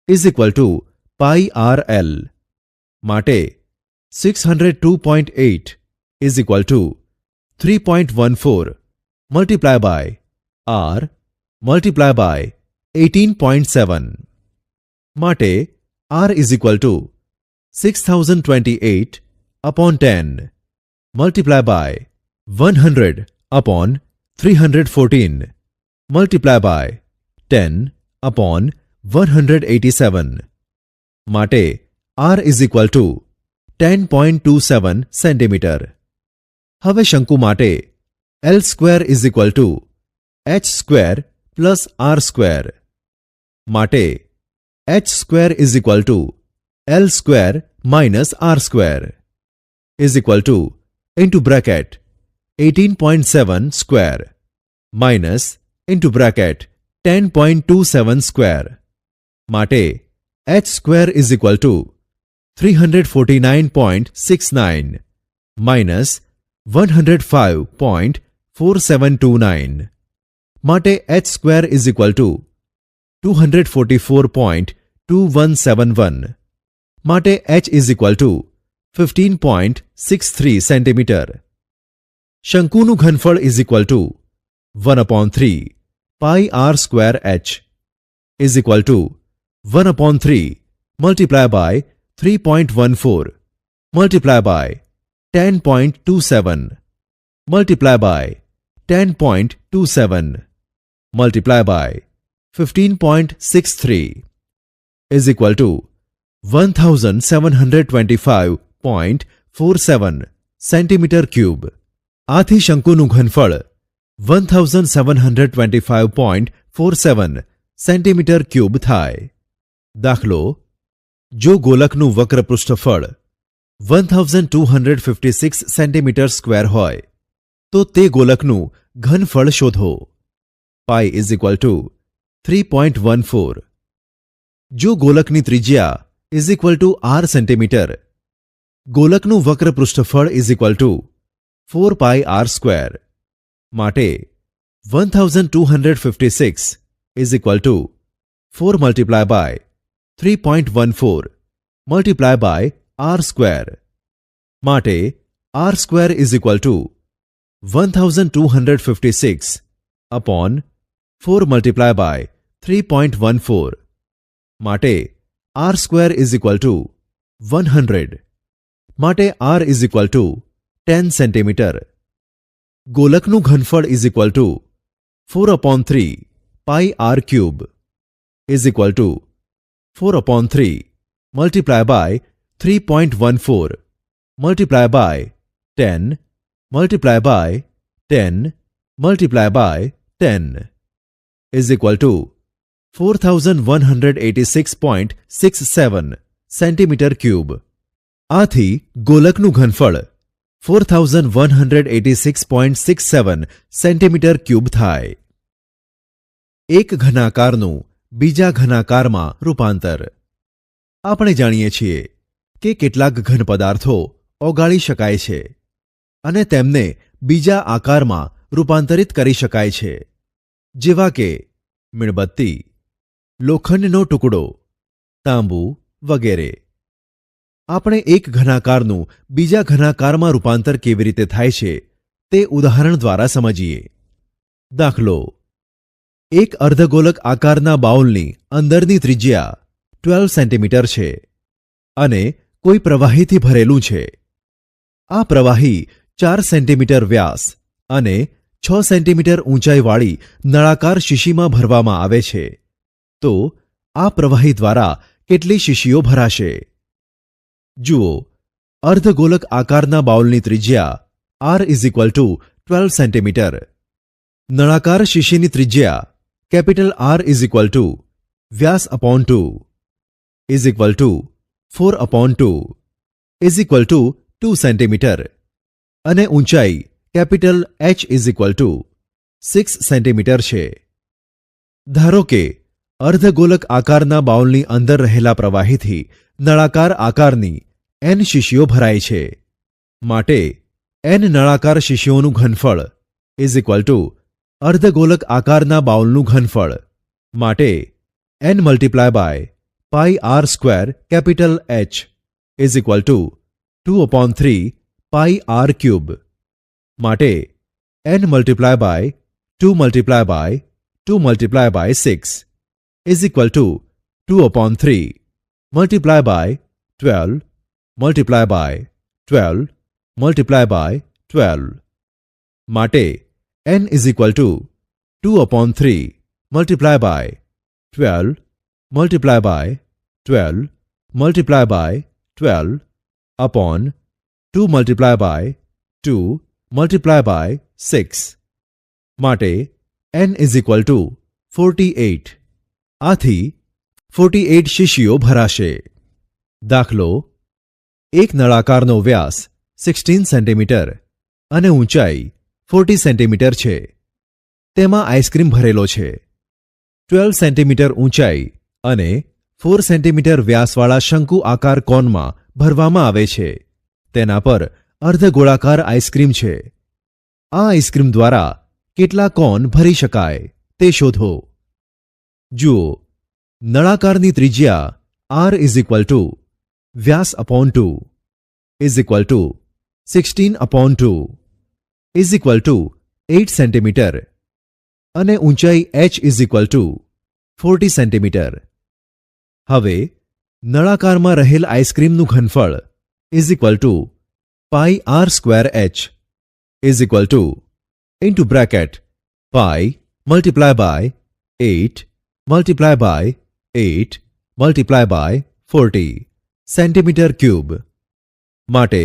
is equal to pi R L. માટે 602.8 is equal to 3.14 multiply by R multiply by 18.7. માટે R is equal to 6028 upon 10 multiply by 100 upon 314 multiply by 10 upon 187. માટે r is equal to 10.27 centimetre. હવે શંકુ માટે L square is equal to h square plus r square. માટે h square is equal to L square minus r square is equal to into bracket 18.7 square minus into bracket 10.27 square. માટે h square is equal to 349.69 minus 105.4729. માટે h square is equal to 244.2171. માટે h is equal to 15.63 centimetre. શંકુનું ઘનફળ is equal to 1/3 pi R square H is equal to 1/3 multiply by 3.14 multiply by 10.27 multiply by 10.27 multiply by 15.63 is equal to 1725.47 centimetre cube. આથી શંકુનું ઘનફળ 1725.47 સેન્ટીમીટર ક્યુબ થાય. દાખલો: જો ગોલકનું વક્ર પૃષ્ઠફળ 1256 સેન્ટીમીટર સ્ક્વેર હોય તો તે ગોલકનું ઘનફળ શોધો. Pi is equal to 3.14. જો ગોલકની ત્રિજ્યા is equal to r centimetre, ગોલકનું વક્ર પૃષ્ઠફળ is equal to 4 pi R square. માટે 1256 is equal to 4 multiply by 3.14 multiply by R square. માટે R square is equal to 1256 upon 4 multiply by 3.14. માટે R square is equal to 100. માટે R is equal to 10 centimetre. ગોલકનું ઘનફળ is equal to 4/3 pi R cube is equal to 4/3 multiply by 3.14 multiply by 10 multiply by 10 multiply by 10 is equal to 4186.67 centimetre cube. આથી ગોલકનું ઘનફળ 4186.67 સેન્ટીમીટર ક્યુબ થાય. એક ઘનાકારનું બીજા ઘનાકારમાં રૂપાંતર. આપણે જાણીએ છીએ કે કેટલાક ઘન પદાર્થો ઓગાળી શકાય છે અને તેમને બીજા આકારમાં રૂપાંતરિત કરી શકાય છે, જેવા કે મીણબત્તી, લોખંડનો ટુકડો, તાંબુ વગેરે. આપણે એક ઘનાકારનું બીજા ઘનાકારમાં રૂપાંતર કેવી રીતે થાય છે તે ઉદાહરણ દ્વારા સમજીએ. દાખલો: એક અર્ધગોલક આકારના બાઉલની અંદરની ત્રિજ્યા 12 સેન્ટીમીટર છે અને કોઈ પ્રવાહીથી ભરેલું છે. આ પ્રવાહી 4 સેન્ટીમીટર વ્યાસ અને 6 સેન્ટીમીટર ઊંચાઈવાળી નળાકાર શીશીમાં ભરવામાં આવે છે. તો આ પ્રવાહી દ્વારા કેટલી શીશીઓ ભરાશે? જુઓ, અર્ધગોલક આકારના બાઉલની ત્રિજ્યા r is equal to 12 centimetre. નળાકાર શીશીની ત્રિજ્યા capital R is equal to વ્યાસ upon 2 is equal to 4/2 is equal to 2 centimetre અને ઊંચાઈ capital H is equal to 6 centimetre છે. ધારો કે અર્ધગોલક આકારના બાઉલની અંદર રહેલા પ્રવાહીથી નળાકાર આકારની n શીશીઓ ભરાય છે. માટે n નળાકાર શીશીઓનું ઘનફળ ઇઝ ઇક્વલ ટુ અર્ધગોલક આકારના બાઉલનું ઘનફળ. માટે n multiply by pi R square capital H is equal to 2/3 pi R cube. માટે n multiply by 2 multiply by 2 multiply by 6 is equal to 2/3 multiply by 12 multiply by 12 multiply by 12. માટે n is equal to 2/3 multiply by 12 multiply by 12 multiply by 12 upon 2 multiply by 2 multiply by 6. માટે n ઇઝ ઇક્વલ ટુ 48. આથી 48 શીશીઓ ભરાશે. દાખલો: એક નળાકારનો વ્યાસ 16 સેન્ટીમીટર અને ઊંચાઈ 40 સેન્ટીમીટર છે. તેમાં આઈસ્ક્રીમ ભરેલો છે. 12 સેન્ટીમીટર ઊંચાઈ અને 4 સેન્ટીમીટર વ્યાસવાળા શંકુ આકાર કોનમાં ભરવામાં આવે છે. તેના પર અર્ધગોળાકાર આઈસ્ક્રીમ છે. આ આઈસ્ક્રીમ દ્વારા કેટલા કોન ભરી શકાય તે શોધો. જુઓ, નળાકારની ત્રિજ્યા r ઇઝ ઇક્વલ ટુ વ્યાસ upon 2 is equal to 16/2 is equal to 8 centimetre અને ઊંચાઈ h is equal to 40 centimetre. હવે નળાકારમાં રહેલ આઈસ્ક્રીમનું ઘનફળ is equal to pi R square h is equal to into bracket pi multiply by 8 multiply by 8 multiply by 40 centimetre cube. માટે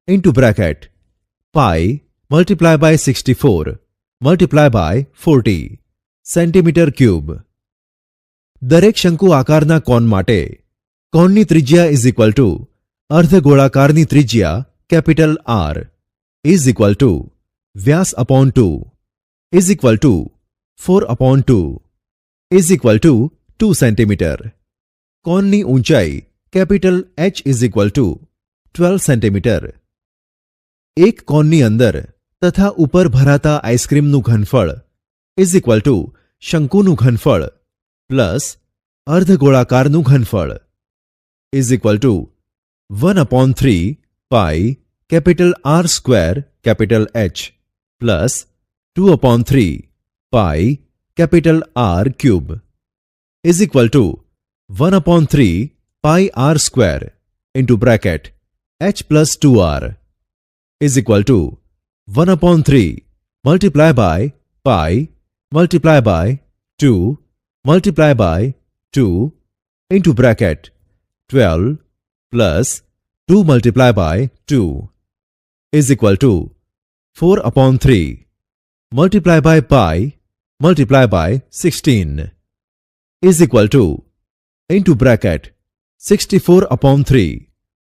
into bracket pi multiply by 64 multiply by 40 centimetre cube. દરેક શંકુ આકારના કોન માટે કોનની ત્રિજ્યા ઇઝ ઇક્વલ ટુ અર્ધગોળાકારની ત્રિજ્યા capital R is equal to વ્યાસ upon 2 is equal to 4/2 is equal to 2 centimetre. કોનની ઊંચાઈ capital H is equal to 12 centimetre. એક કોનની અંદર તથા ઉપર ભરાતા આઈસ્ક્રીમનું ઘનફળ ઇઝ ઇક્વલ ટુ શંકુનું ઘનફળ પ્લસ અર્ધગોળાકારનું ઘનફળ is equal to 1/3 pi capital R square capital H plus 2/3 pi capital R cube is equal to 1/3 pi R square into bracket H plus 2R is equal to 1/3 multiply by pi multiply by 2 multiply by 2 into bracket 12 plus 2 multiply by 2 is equal to 4/3 multiply by pi multiply by 16 is equal to into bracket 64/3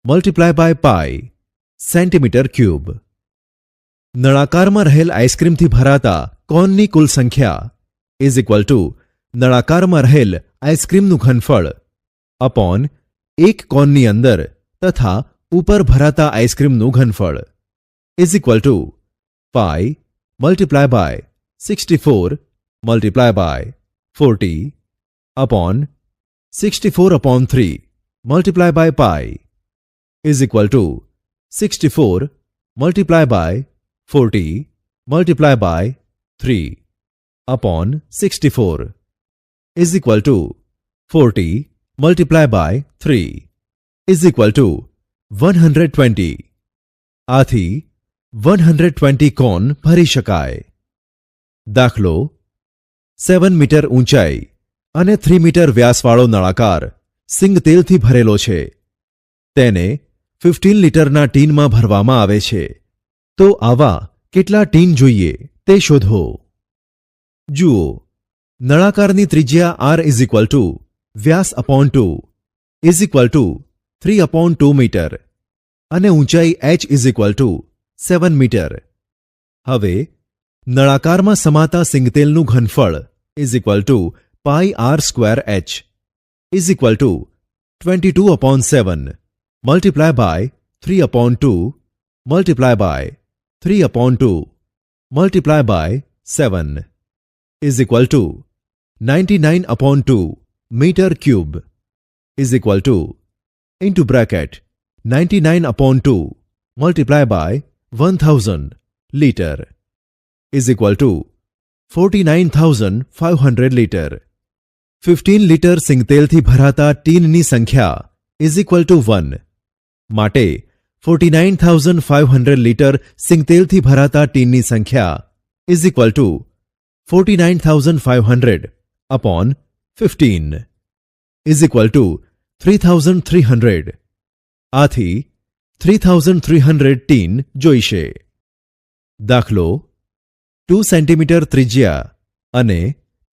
multiply by pi centimetre cube. નળાકારમાં રહેલ આઈસ્ક્રીમથી ભરાતા કોનની કુલ સંખ્યા ઇઝ ઇક્વલ ટુ નળાકારમાં રહેલ આઈસ્ક્રીમનું ઘનફળ અપોન એક કોનની અંદર તથા ઉપર ભરાતા આઈસ્ક્રીમનું ઘનફળ is equal to pi multiply by 64 multiply by 40 upon 64/3 multiply by pi is equal to 64 multiply by 40 multiply by 3 upon 64 is equal to 40 multiply by 3 is equal to 120. આથી 120 કોન ભરી શકાય. દાખલો: 7 મીટર ઊંચાઈ અને 3 મીટર વ્યાસવાળો નળાકાર સિંગ તેલથી ભરેલો છે. તેને 15 લીટરના ટીનમાં ભરવામાં આવે છે. તો આવા કેટલા ટીન જોઈએ તે શોધો. જુઓ, નળાકારની ત્રિજ્યા r ઇઝ ઇક્વલ ટુ વ્યાસ upon 2 is equal to 3/2 metre અને ઊંચાઈ h is equal to 7 metre. હવે નળાકારમાં સમાતા સિંગતેલનું ઘનફળ is equal to pi r square h is equal to 22/7 multiply by 3/2 multiply by 3/2 multiply by 7 is equal to 99/2 meter cube is equal to into bracket 99/2 multiply by 1000 liter is equal to 49,500 litre. 15 litre સિંગતેલથી ભરાતા ટીનની સંખ્યા ઇઝ ઇક્વલ ટુ 1 માટે 49,500 લીટર સિંગતેલથી ભરાતા ટીનની સંખ્યા is equal two 49,500 upon 15 is equal two 3,300. આથી 3,300 ટીન જોઈશે. દાખલો 2 સેન્ટીમીટર ત્રિજ્યા અને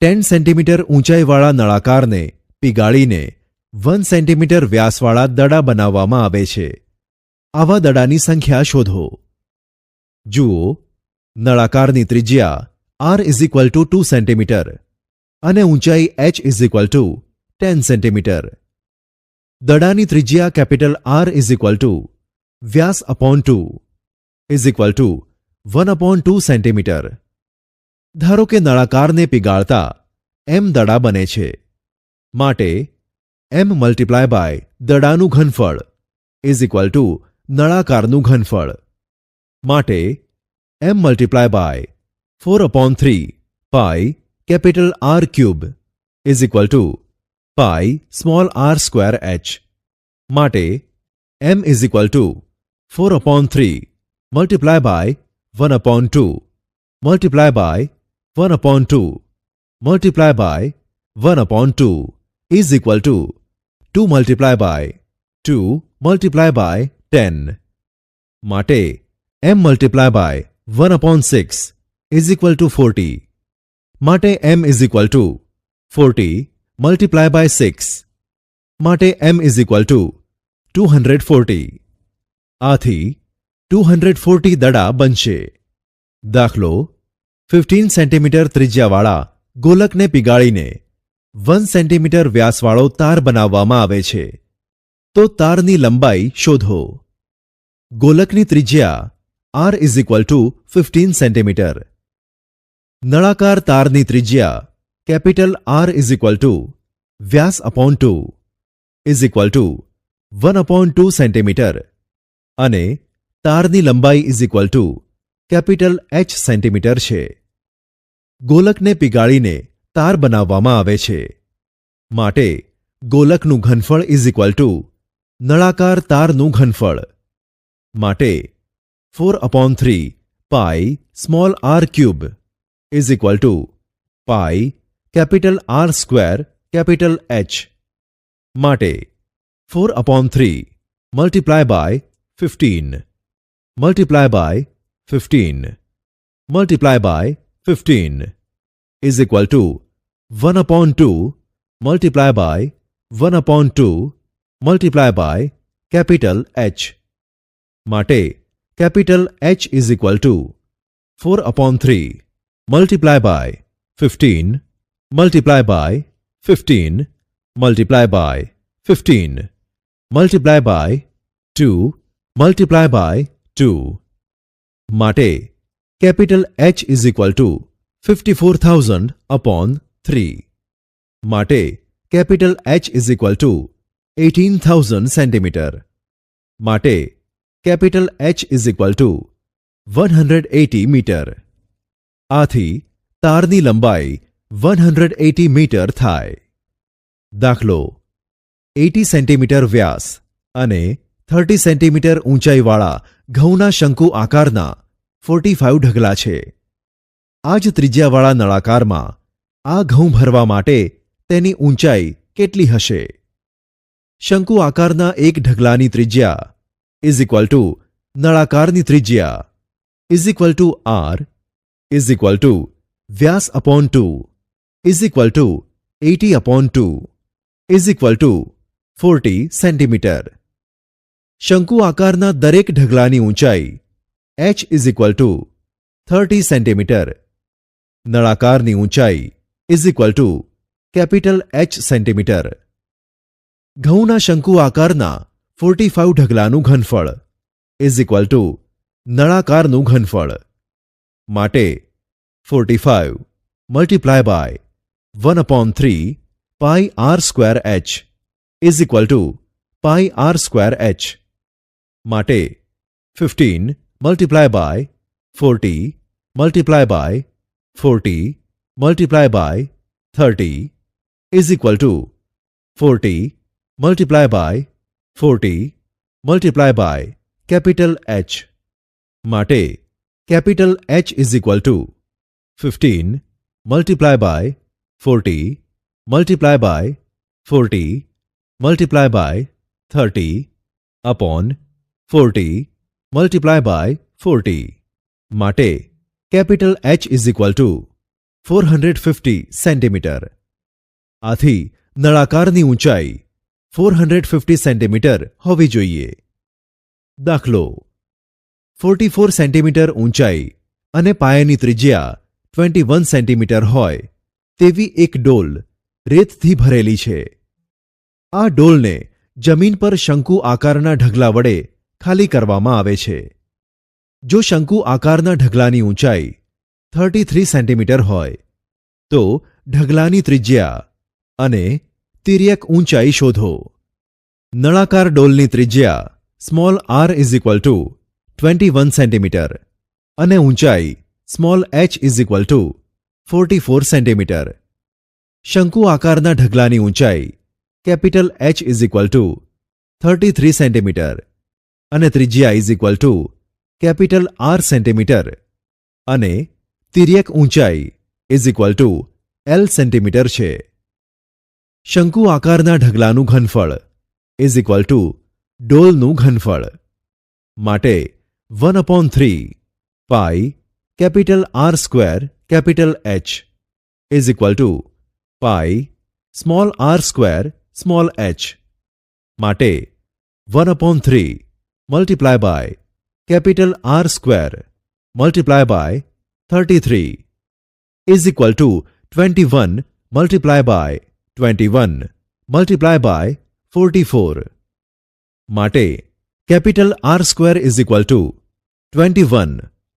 10 સેન્ટીમીટર ઊંચાઈવાળા નળાકારને પીગાળીને 1 સેન્ટીમીટર વ્યાસવાળા દડા બનાવવામાં આવે છે. આવા દડાની સંખ્યા શોધો. જુઓ, નળાકારની ત્રિજ્યા r is equal to 2 centimetre અને ઊંચાઈ h is equal to 10 centimetre. દડાની ત્રિજ્યા capital R is equal to વ્યાસ upon 2 is equal to 1/2 centimetre. ધારો કે નળાકારને પીગાળતા m દડા બને છે માટે m મલ્ટીપ્લાય બાય દડાનું ઘનફળ ઇઝ ઇક્વલ ટુ નળાકારનું ઘનફળ માટે m multiply by 4/3 pi capital R cube is equal to pi small r square h માટે m is equal to 4/3 multiply by 1/2 multiply by 1/2 multiply by 1/2 is equal to 2 multiply by 2 multiply by 10. માટે m multiply by 1/6 is equal to 40. માટે m is equal to 40 multiply by 6. માટે m is equal to 240. આથી 240 દડા બનશે. દાખલો 15 સેન્ટીમીટર ત્રિજ્યાવાળા ગોલકને પીગાળીને 1 સેન્ટીમીટર વ્યાસવાળો તાર બનાવવામાં આવે છે. તો તારની લંબાઈ શોધો. ગોલકની ત્રિજ્યા r is equal to 15 centimetre. નળાકાર તારની ત્રિજ્યા capital R is equal to વ્યાસ upon 2 is equal to 1/2 centimetre અને તારની લંબાઈ is equal to capital H centimetre છે. ગોલકને પીગાળીને તાર બનાવવામાં આવે છે માટે ગોલકનું ઘનફળ ઇઝ ઇક્વલ ટુ નળાકાર તારનું ઘનફળ માટે 4/3 pi small r cube is equal to pi capital R square capital H માટે 4/3 multiply by 15 multiply by 15 multiply by 15 is equal to 1/2 multiply by 1/2 multiply by capital H. માટે capital H is equal to 4/3 multiply by 15 multiply by 15 multiply by 15 multiply by 2 multiply by 2. માટે capital H is equal to 54,000/3 માટે capital H is equal to 18,000 centimetre માટે capital H is equal to 180 metre. આથી તારની લંબાઈ 180 મીટર થાય. દાખલો 80 સેન્ટીમીટર વ્યાસ અને 30 સેન્ટીમીટર ઊંચાઈવાળા ઘઉંના શંકુ આકારના 45 ઢગલા છે. આ જ ત્રિજ્યાવાળા નળાકારમાં આ ઘઉં ભરવા માટે તેની ઊંચાઈ કેટલી હશે? શંકુ આકારના એક ઢગલાની ત્રિજ્યા ઇઝ ઇક્વલ ટુ નળાકારની ત્રિજ્યા is equal to R is equal to વ્યાસ upon 2 is equal to 80/2 is equal to 40 centimetre. શંકુ આકારના દરેક ઢગલાની ઊંચાઈ h is equal to 30 centimetre. નળાકારની ઊંચાઈ is equal to capital H centimetre. ઘઉંના શંકુ આકારના 45 ઢગલાનું ઘનફળ ઇઝ ઇક્વલ ટુ નળાકારનું ઘનફળ. માટે 45 multiply by 1/3 pi R square H is equal to pi R square H. માટે 15 multiply by 40 multiply by 40 multiply by 30 is equal to 40 multiply by 40 multiply by capital H. માટે capital H is equal to 15 multiply by 40 multiply by 40 multiply by 30 upon 40 multiply by 40. માટે capital H is equal to 450 centimetre. આથી નળાકારની ઊંચાઈ 450 સેન્ટીમીટર હોવી જોઈએ. દાખલો 44 સેન્ટીમીટર ઊંચાઈ અને પાયાની ત્રિજ્યા 21 સેન્ટીમીટર હોય તેવી એક ડોલ રેતથી ભરેલી છે. આ ડોલને જમીન પર શંકુ આકારના ઢગલા વડે ખાલી કરવામાં આવે છે. જો શંકુ આકારના ઢગલાની ઊંચાઈ 33 સેન્ટીમીટર હોય તો ઢગલાની ત્રિજ્યા અને તિર્યક ઊંચાઈ શોધો. નળાકાર ડોલની ત્રિજ્યા small R is equal to 21 centimetre અને ઊંચાઈ small H is equal to 44 centimetre. શંકુ આકારના ઢગલાની ઊંચાઈ capital H is equal to 33 centimetre અને ત્રિજ્યા is equal to capital R centimetre અને તિર્યક ઊંચાઈ is equal to L centimetre છે. શંકુ આકારના ઢગલાનું ઘનફળ ઇઝ ઇક્વલ ટુ ડોલનું ઘનફળ. માટે 1/3 pi capital R square capital H is equal to pi small R square small H. માટે 1/3 multiply by capital R square multiply by 33 is equal to 21 multiply by 21 multiply by 44. માટે capital R square is equal to 21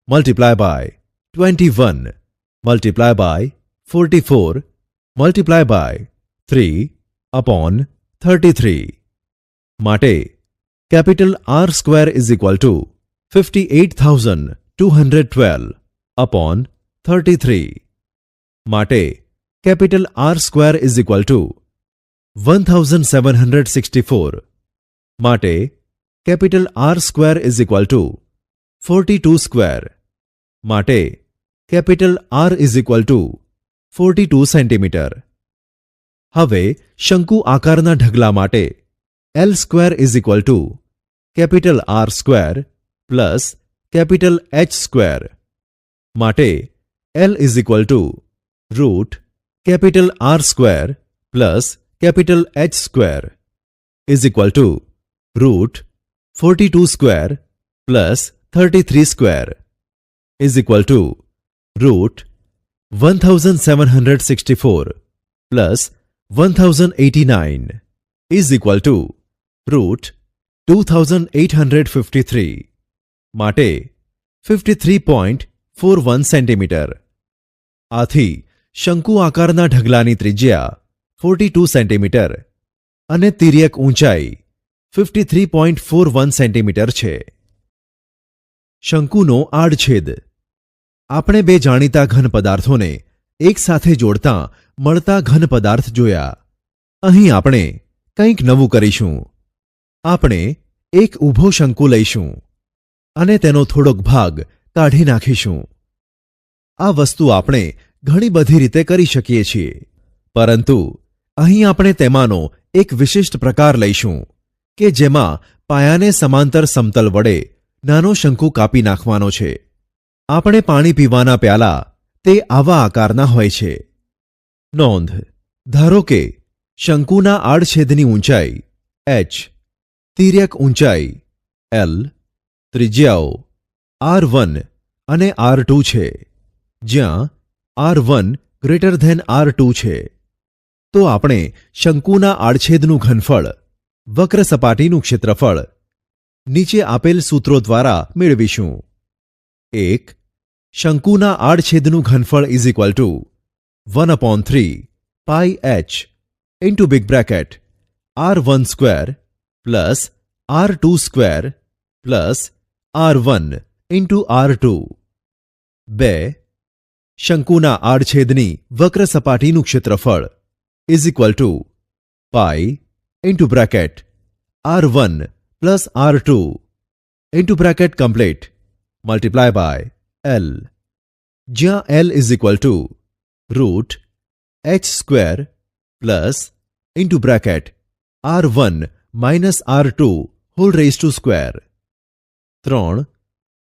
multiply by 21 multiply by 44 multiply by 3 upon 33. માટે capital R square is equal to 58,212 upon 33. માટે capital R square is equal to 1764. માટે capital R square is equal to 42 square. માટે capital R is equal to 42 centimetre. હવે શંકુ આકારના ઢગલા માટે L square is equal to capital R square plus capital H square. માટે L is equal to root capital R square plus capital H square is equal to root 42 square plus 33 square is equal to root 1764 plus 1089 is equal to root 2853. માટે 53.41 સેન્ટીમીટર. આથી શંકુ આકારના ઢગલાની ત્રિજ્યા 42 સેન્ટીમીટર અને તિર્યક ઊંચાઈ 53.41 સેન્ટીમીટર છે. શંકુનો આડછેદ. આપણે બે જાણીતા ઘન પદાર્થોને એકસાથે જોડતા મળતા ઘન પદાર્થ જોયા. અહીં આપણે કંઈક નવું કરીશું. આપણે એક ઊભો શંકુ લઈશું અને તેનો થોડોક ભાગ કાઢી નાખીશું. આ વસ્તુ આપણે ઘણી બધી રીતે કરી શકીએ છીએ, પરંતુ અહીં આપણે તેમાંનો એક વિશિષ્ટ પ્રકાર લઈશું કે જેમાં પાયાને સમાંતર સમતલ વડે નાનો શંકુ કાપી નાખવાનો છે. આપણે પાણી પીવાના પ્યાલા તે આવા આકારના હોય છે. નોંધ: ધારો કે શંકુના આડછેદની ઊંચાઈ h, તિર્યક ઊંચાઈ l, ત્રિજ્યાઓ r1 અને r2 છે, જ્યાં r1 > r2 છે. તો આપણે શંકુના આડછેદનું ઘનફળ, વક્ર સપાટીનું ક્ષેત્રફળ નીચે આપેલ સૂત્રો દ્વારા મેળવીશું. 1. શંકુના આડછેદનું ઘનફળ is equal to 1/3 pi h into big bracket r1 square plus r2 square plus r1 into r2. 2. શંકુના આડછેદની વક્ર સપાટીનું ક્ષેત્રફળ is equal to pi into bracket r1 plus r2 into bracket complete multiply by l, જ્યાં l is equal to root h square plus into bracket r1 minus r2 whole raise to square. 3.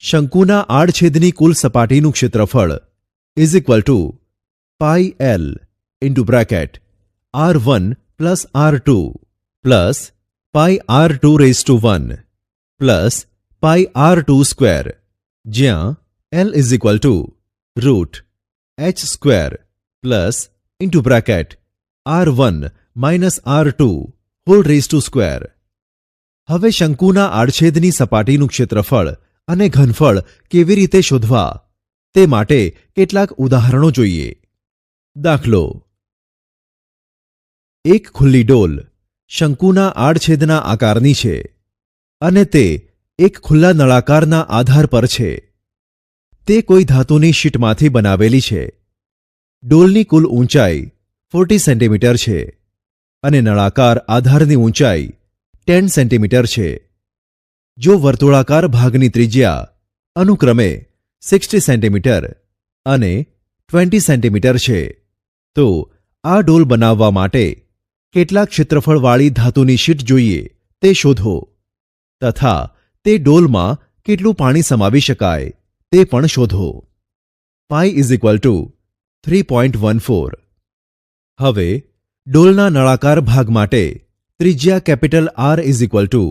શંકુના આડછેદની કુલ સપાટીનું ક્ષેત્રફળ is equal to pi l into bracket r1 plus r2 plus pi r2 raise to 1 plus pi r2 square, જ્યાં l is equal to root h square plus into bracket r1 minus r2 whole raise to square. હવે શંકુના આડછેદની સપાટીનું ક્ષેત્રફળ અને ઘનફળ કેવી રીતે શોધવા તે માટે કેટલાક ઉદાહરણો જોઈએ. દાખલો: એક ખુલ્લી ડોલ શંકુના આડછેદના આકારની છે અને તે એક ખુલ્લા નળાકારના આધાર પર છે. તે કોઈ ધાતુની શીટમાંથી બનાવેલી છે. ડોલની કુલ ઊંચાઈ 40 સેન્ટીમીટર છે અને નળાકાર આધારની ઊંચાઈ 10 સેન્ટીમીટર છે. જો વર્તુળાકાર ભાગની ત્રિજ્યા અનુક્રમે 60 સેન્ટીમીટર અને 20 સેન્ટીમીટર છે, તો આ ડોલ બનાવવા માટે કેટલા ક્ષેત્રફળવાળી ધાતુની શીટ જોઈએ તે શોધો તથા તે ડોલમાં કેટલું પાણી સમાવી શકાય તે પણ શોધો. Pi is equal to 3.14. હવે ડોલના નળાકાર ભાગ માટે ત્રિજ્યા capital R is equal to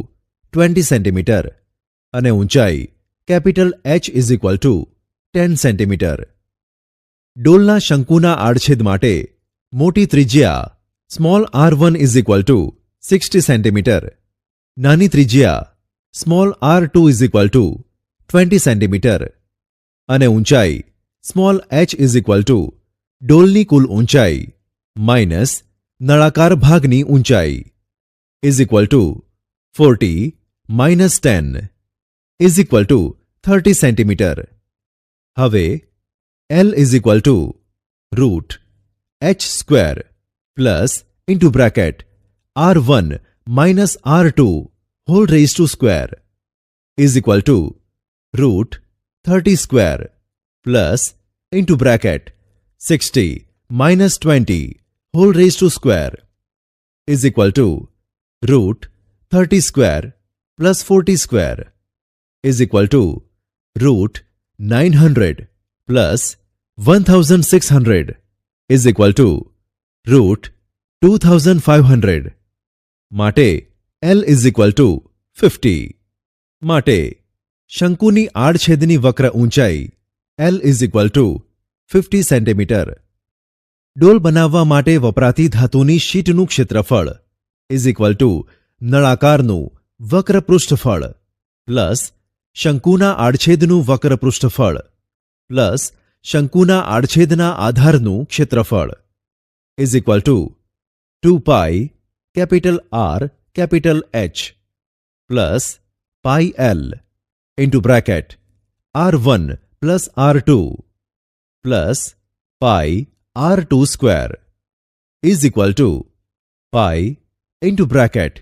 20 centimetre અને ઊંચાઈ capital H is equal to 10 centimetre. ડોલના શંકુના આડછેદ માટે મોટી ત્રિજ્યા small r1 is equal to 60 centimetre, નાની ત્રિજ્યા small r2 is equal to 20 centimetre અને ઊંચાઈ small h is equal to ડોલની કુલ ઊંચાઈ માઇનસ નળાકાર ભાગની ઊંચાઈ is equal to 40 minus 10 is equal to 30 centimetre. હવે L is equal to root h square plus into bracket r1 minus r2 whole raise to square is equal to root 30 square plus into bracket 60 minus 20 whole raise to square is equal to root 30 square plus 40 square is equal to root 900 plus 1600 is equal to root 2500. માટે L ઇઝ ઇક્વલ ટુ 50. માટે શંકુની આડછેદની વક્ર ઊંચાઈ L is equal to 50 centimetre. ડોલ બનાવવા માટે વપરાતી ધાતુની શીટનું ક્ષેત્રફળ ઇઝ ઇક્વલ ટુ નળાકારનું વક્ર પૃષ્ઠફળ પ્લસ શંકુના આડછેદનું વક્ર પૃષ્ઠફળ પ્લસ શંકુના આડછેદના આધારનું ક્ષેત્રફળ is equal to 2 pi capital R capital H plus pi L into bracket R1 plus R2 plus pi R2 square is equal to pi into bracket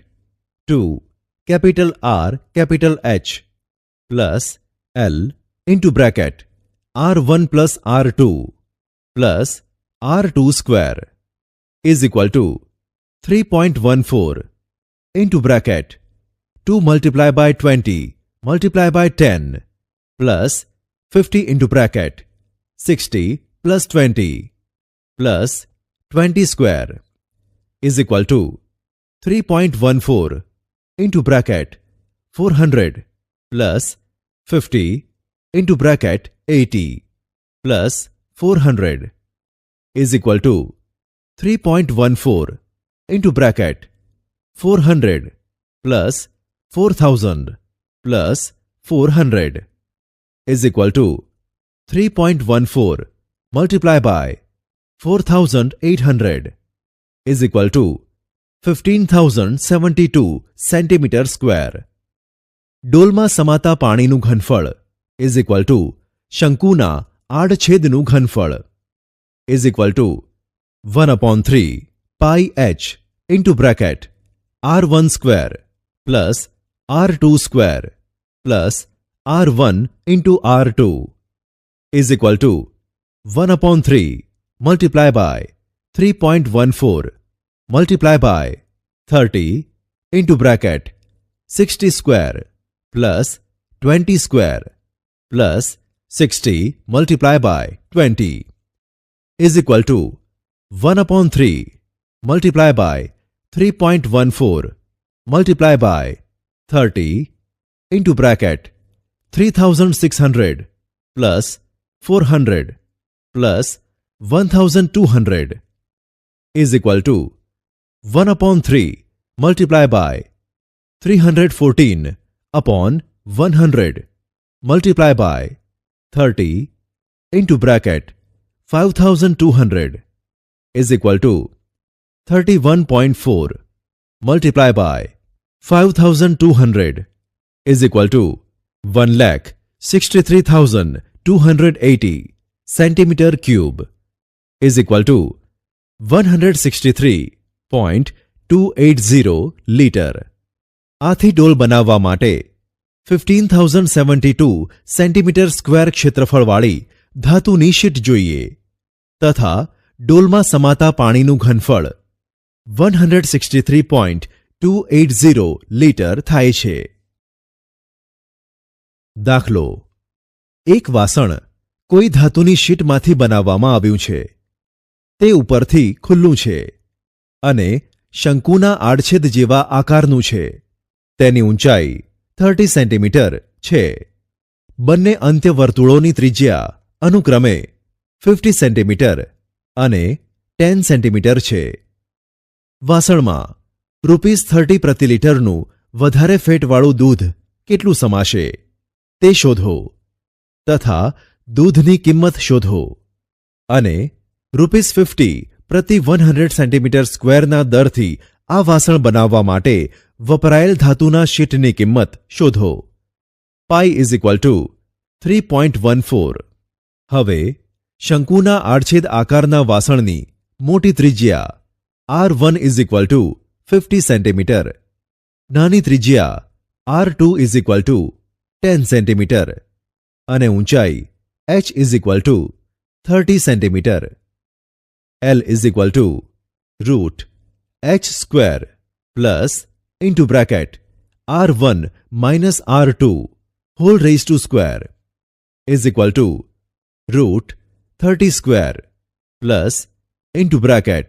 2 capital R capital H plus L into bracket R1 plus R2 plus R2 square is equal to 3.14 into bracket 2 multiplied by 20 multiplied by 10 plus 50 into bracket 60 plus 20 plus 20 square is equal to 3.14 into bracket 400 plus 50 into bracket 80 plus 400 is equal to 3.14 into bracket 400 plus 4000 plus 400 is equal to 3.14 multiplied by 4800 is equal to 15,072 centimeter square. ડોલમાં સમાતા પાણીનું ઘનફળ is equal to શંકુના આડછેદનું ઘનફળ is equal to 1/3 pi h into bracket r1 square plus r2 square plus r1 into r2 is equal to 1/3 multiplied by 3.14 multiplied by 30 into bracket 60 square plus 20 square plus 60 multiplied by 20 is equal to 1/3 multiplied by 3.14 multiplied by 30 into bracket 3600 plus 400 plus 1200 is equal to 1/3 multiplied by 314 upon 100 multiplied by 30 into bracket 5200 is equal to 31.4 multiplied by 5200 is equal to 1,63,280 centimeter cube is equal to 163.280 liter. આથી ડોલ બનાવવા માટે 15,072 સેન્ટીમીટર સ્ક્વેર ક્ષેત્રફળવાળી ધાતુની શીટ જોઈએ તથા ડોલમાં સમાતા પાણીનું ઘનફળ 163.280 લીટર થાય છે. દાખલો: એક વાસણ કોઈ ધાતુની શીટમાંથી બનાવવામાં આવ્યું છે. તે ઉપરથી ખુલ્લું છે અને શંકુના આડછેદ જેવા આકારનું છે. તેની ઊંચાઈ 30 સેન્ટીમીટર છે. બંને અંત્યવર્તુળોની ત્રિજ્યા અનુક્રમે 50 સેન્ટીમીટર અને 10 સેન્ટીમીટર છે. વાસણમાં ₹30 પ્રતિ લિટરનું વધારે ફેટવાળું દૂધ કેટલું સમાશે તે શોધો તથા દૂધની કિંમત શોધો અને ₹50 પ્રતિ 100 સેન્ટીમીટર સ્ક્વેરના દરથી આ વાસણ બનાવવા માટે વપરાયેલ ધાતુના શીટની કિંમત શોધો. Pi is equal to 3.14. હવે શંકુના આડછેદ આકારના વાસણની મોટી ત્રિજ્યા R1 is equal to 50 centimetre, નાની ત્રિજ્યા R2 is equal to 10 centimetre અને ઊંચાઈ h is equal to 30 centimetre. L is equal to root h square plus into bracket R1 minus R2 whole raised to square is equal to root 30 square plus into bracket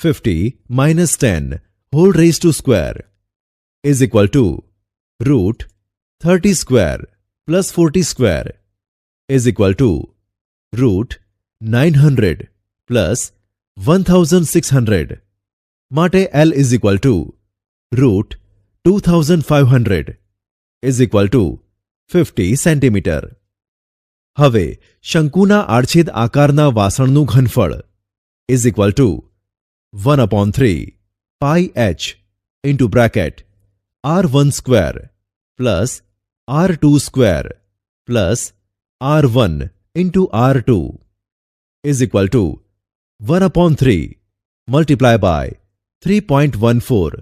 50 minus 10 whole raised to square is equal to root 30 square plus 40 square is equal to root 900 plus 1600. માટે L is equal to root 2500 is equal to 50 centimetre. હવે શંકુના આડછેદ આકારના વાસણનું ઘનફળ is equal to 1/3 pi h into bracket R1 square plus R2 square plus R1 into R2 is equal to 1/3 multiplied by 3.14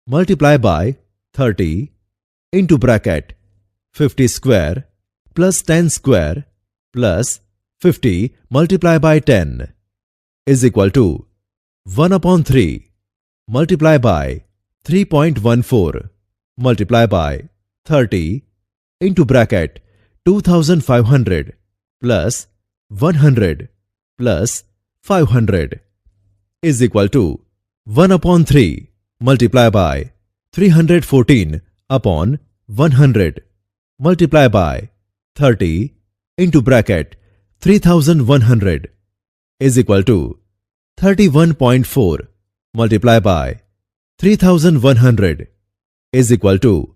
multiplied by 30 into bracket 50 square plus 10 square plus 50 multiplied by 10 is equal to 1/3 multiplied by 3.14 multiplied by 30 into bracket 2500 plus 100 plus 500 is equal to 1/3 multiplied by 314 upon 100 multiplied by 30 into bracket 3100 is equal to 31.4 multiplied by 3100 is equal to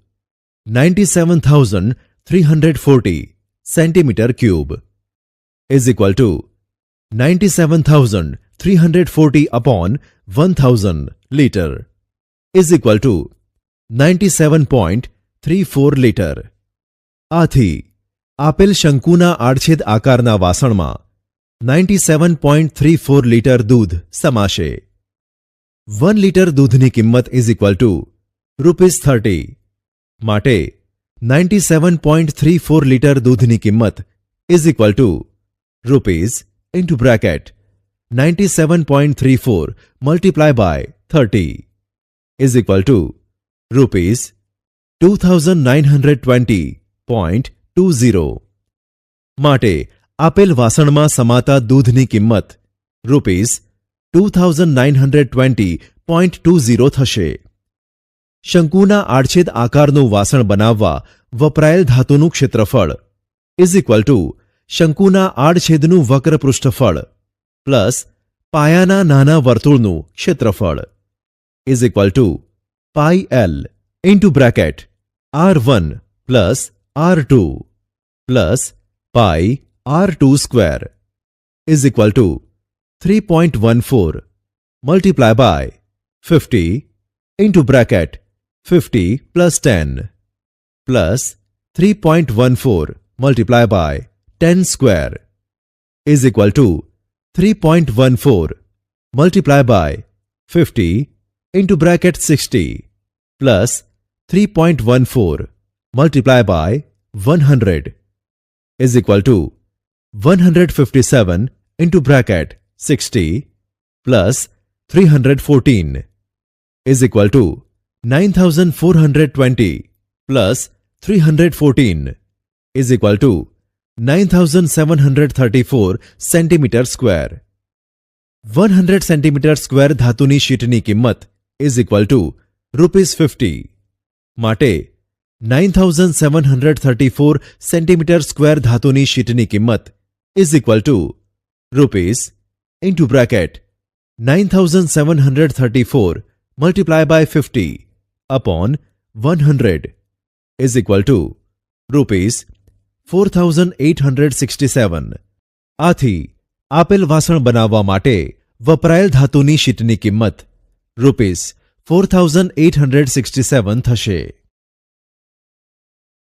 97,340 centimeter cube is equal to 97,340 upon 1000 liter is equal to 97.34 liter. આથી આપેલ શંકુના આડછેદ આકારના વાસણમાં 97.34 લીટર દૂધ સમાશે. 1 લીટર દૂધની કિંમત ઇઝ ઇક્વલ ટુ ₹30 માટે 97.34 લીટર દૂધની કિંમત is equal to rupees into bracket 97.34 multiply by 30 is equal to ₹2920.20 માટે આપેલ વાસણમાં સમાતા દૂધની કિંમત ₹2920.20 થશે. શંકુના આડછેદ આકારનું વાસણ બનાવવા વપરાયેલ ધાતુનું ક્ષેત્રફળ ઇઝ ઇક્વલ ટુ શંકુના આડછેદનું વક્ર પૃષ્ઠફળ પ્લસ પાયાના નાના વર્તુળનું ક્ષેત્રફળ is equal to pi L into bracket R1 plus R2 plus pi R2 square is equal to 3.14 multiply by 50 into bracket 50 plus 10 plus 3.14 multiply by 10 square is equal to 3.14 multiply by 50 into bracket 60 plus 3.14 multiplied by 100 is equal to 157 into bracket 60 plus 314 is equal to 9420 plus 314 is equal to 9734 centimeter square. 100 centimeter square ધાતુની શીટની કિંમત is equal to ₹50 માટે 9734 સેન્ટીમીટર સ્ક્વેર ધાતુની શીટની કિંમત is equal to rupees into bracket 9734 multiply by 50 upon 100 is equal to rupees 4867. આથી આપેલ વાસણ બનાવવા માટે વપરાયેલ ધાતુની શીટની કિંમત રૂપીઝ 4867 થશે.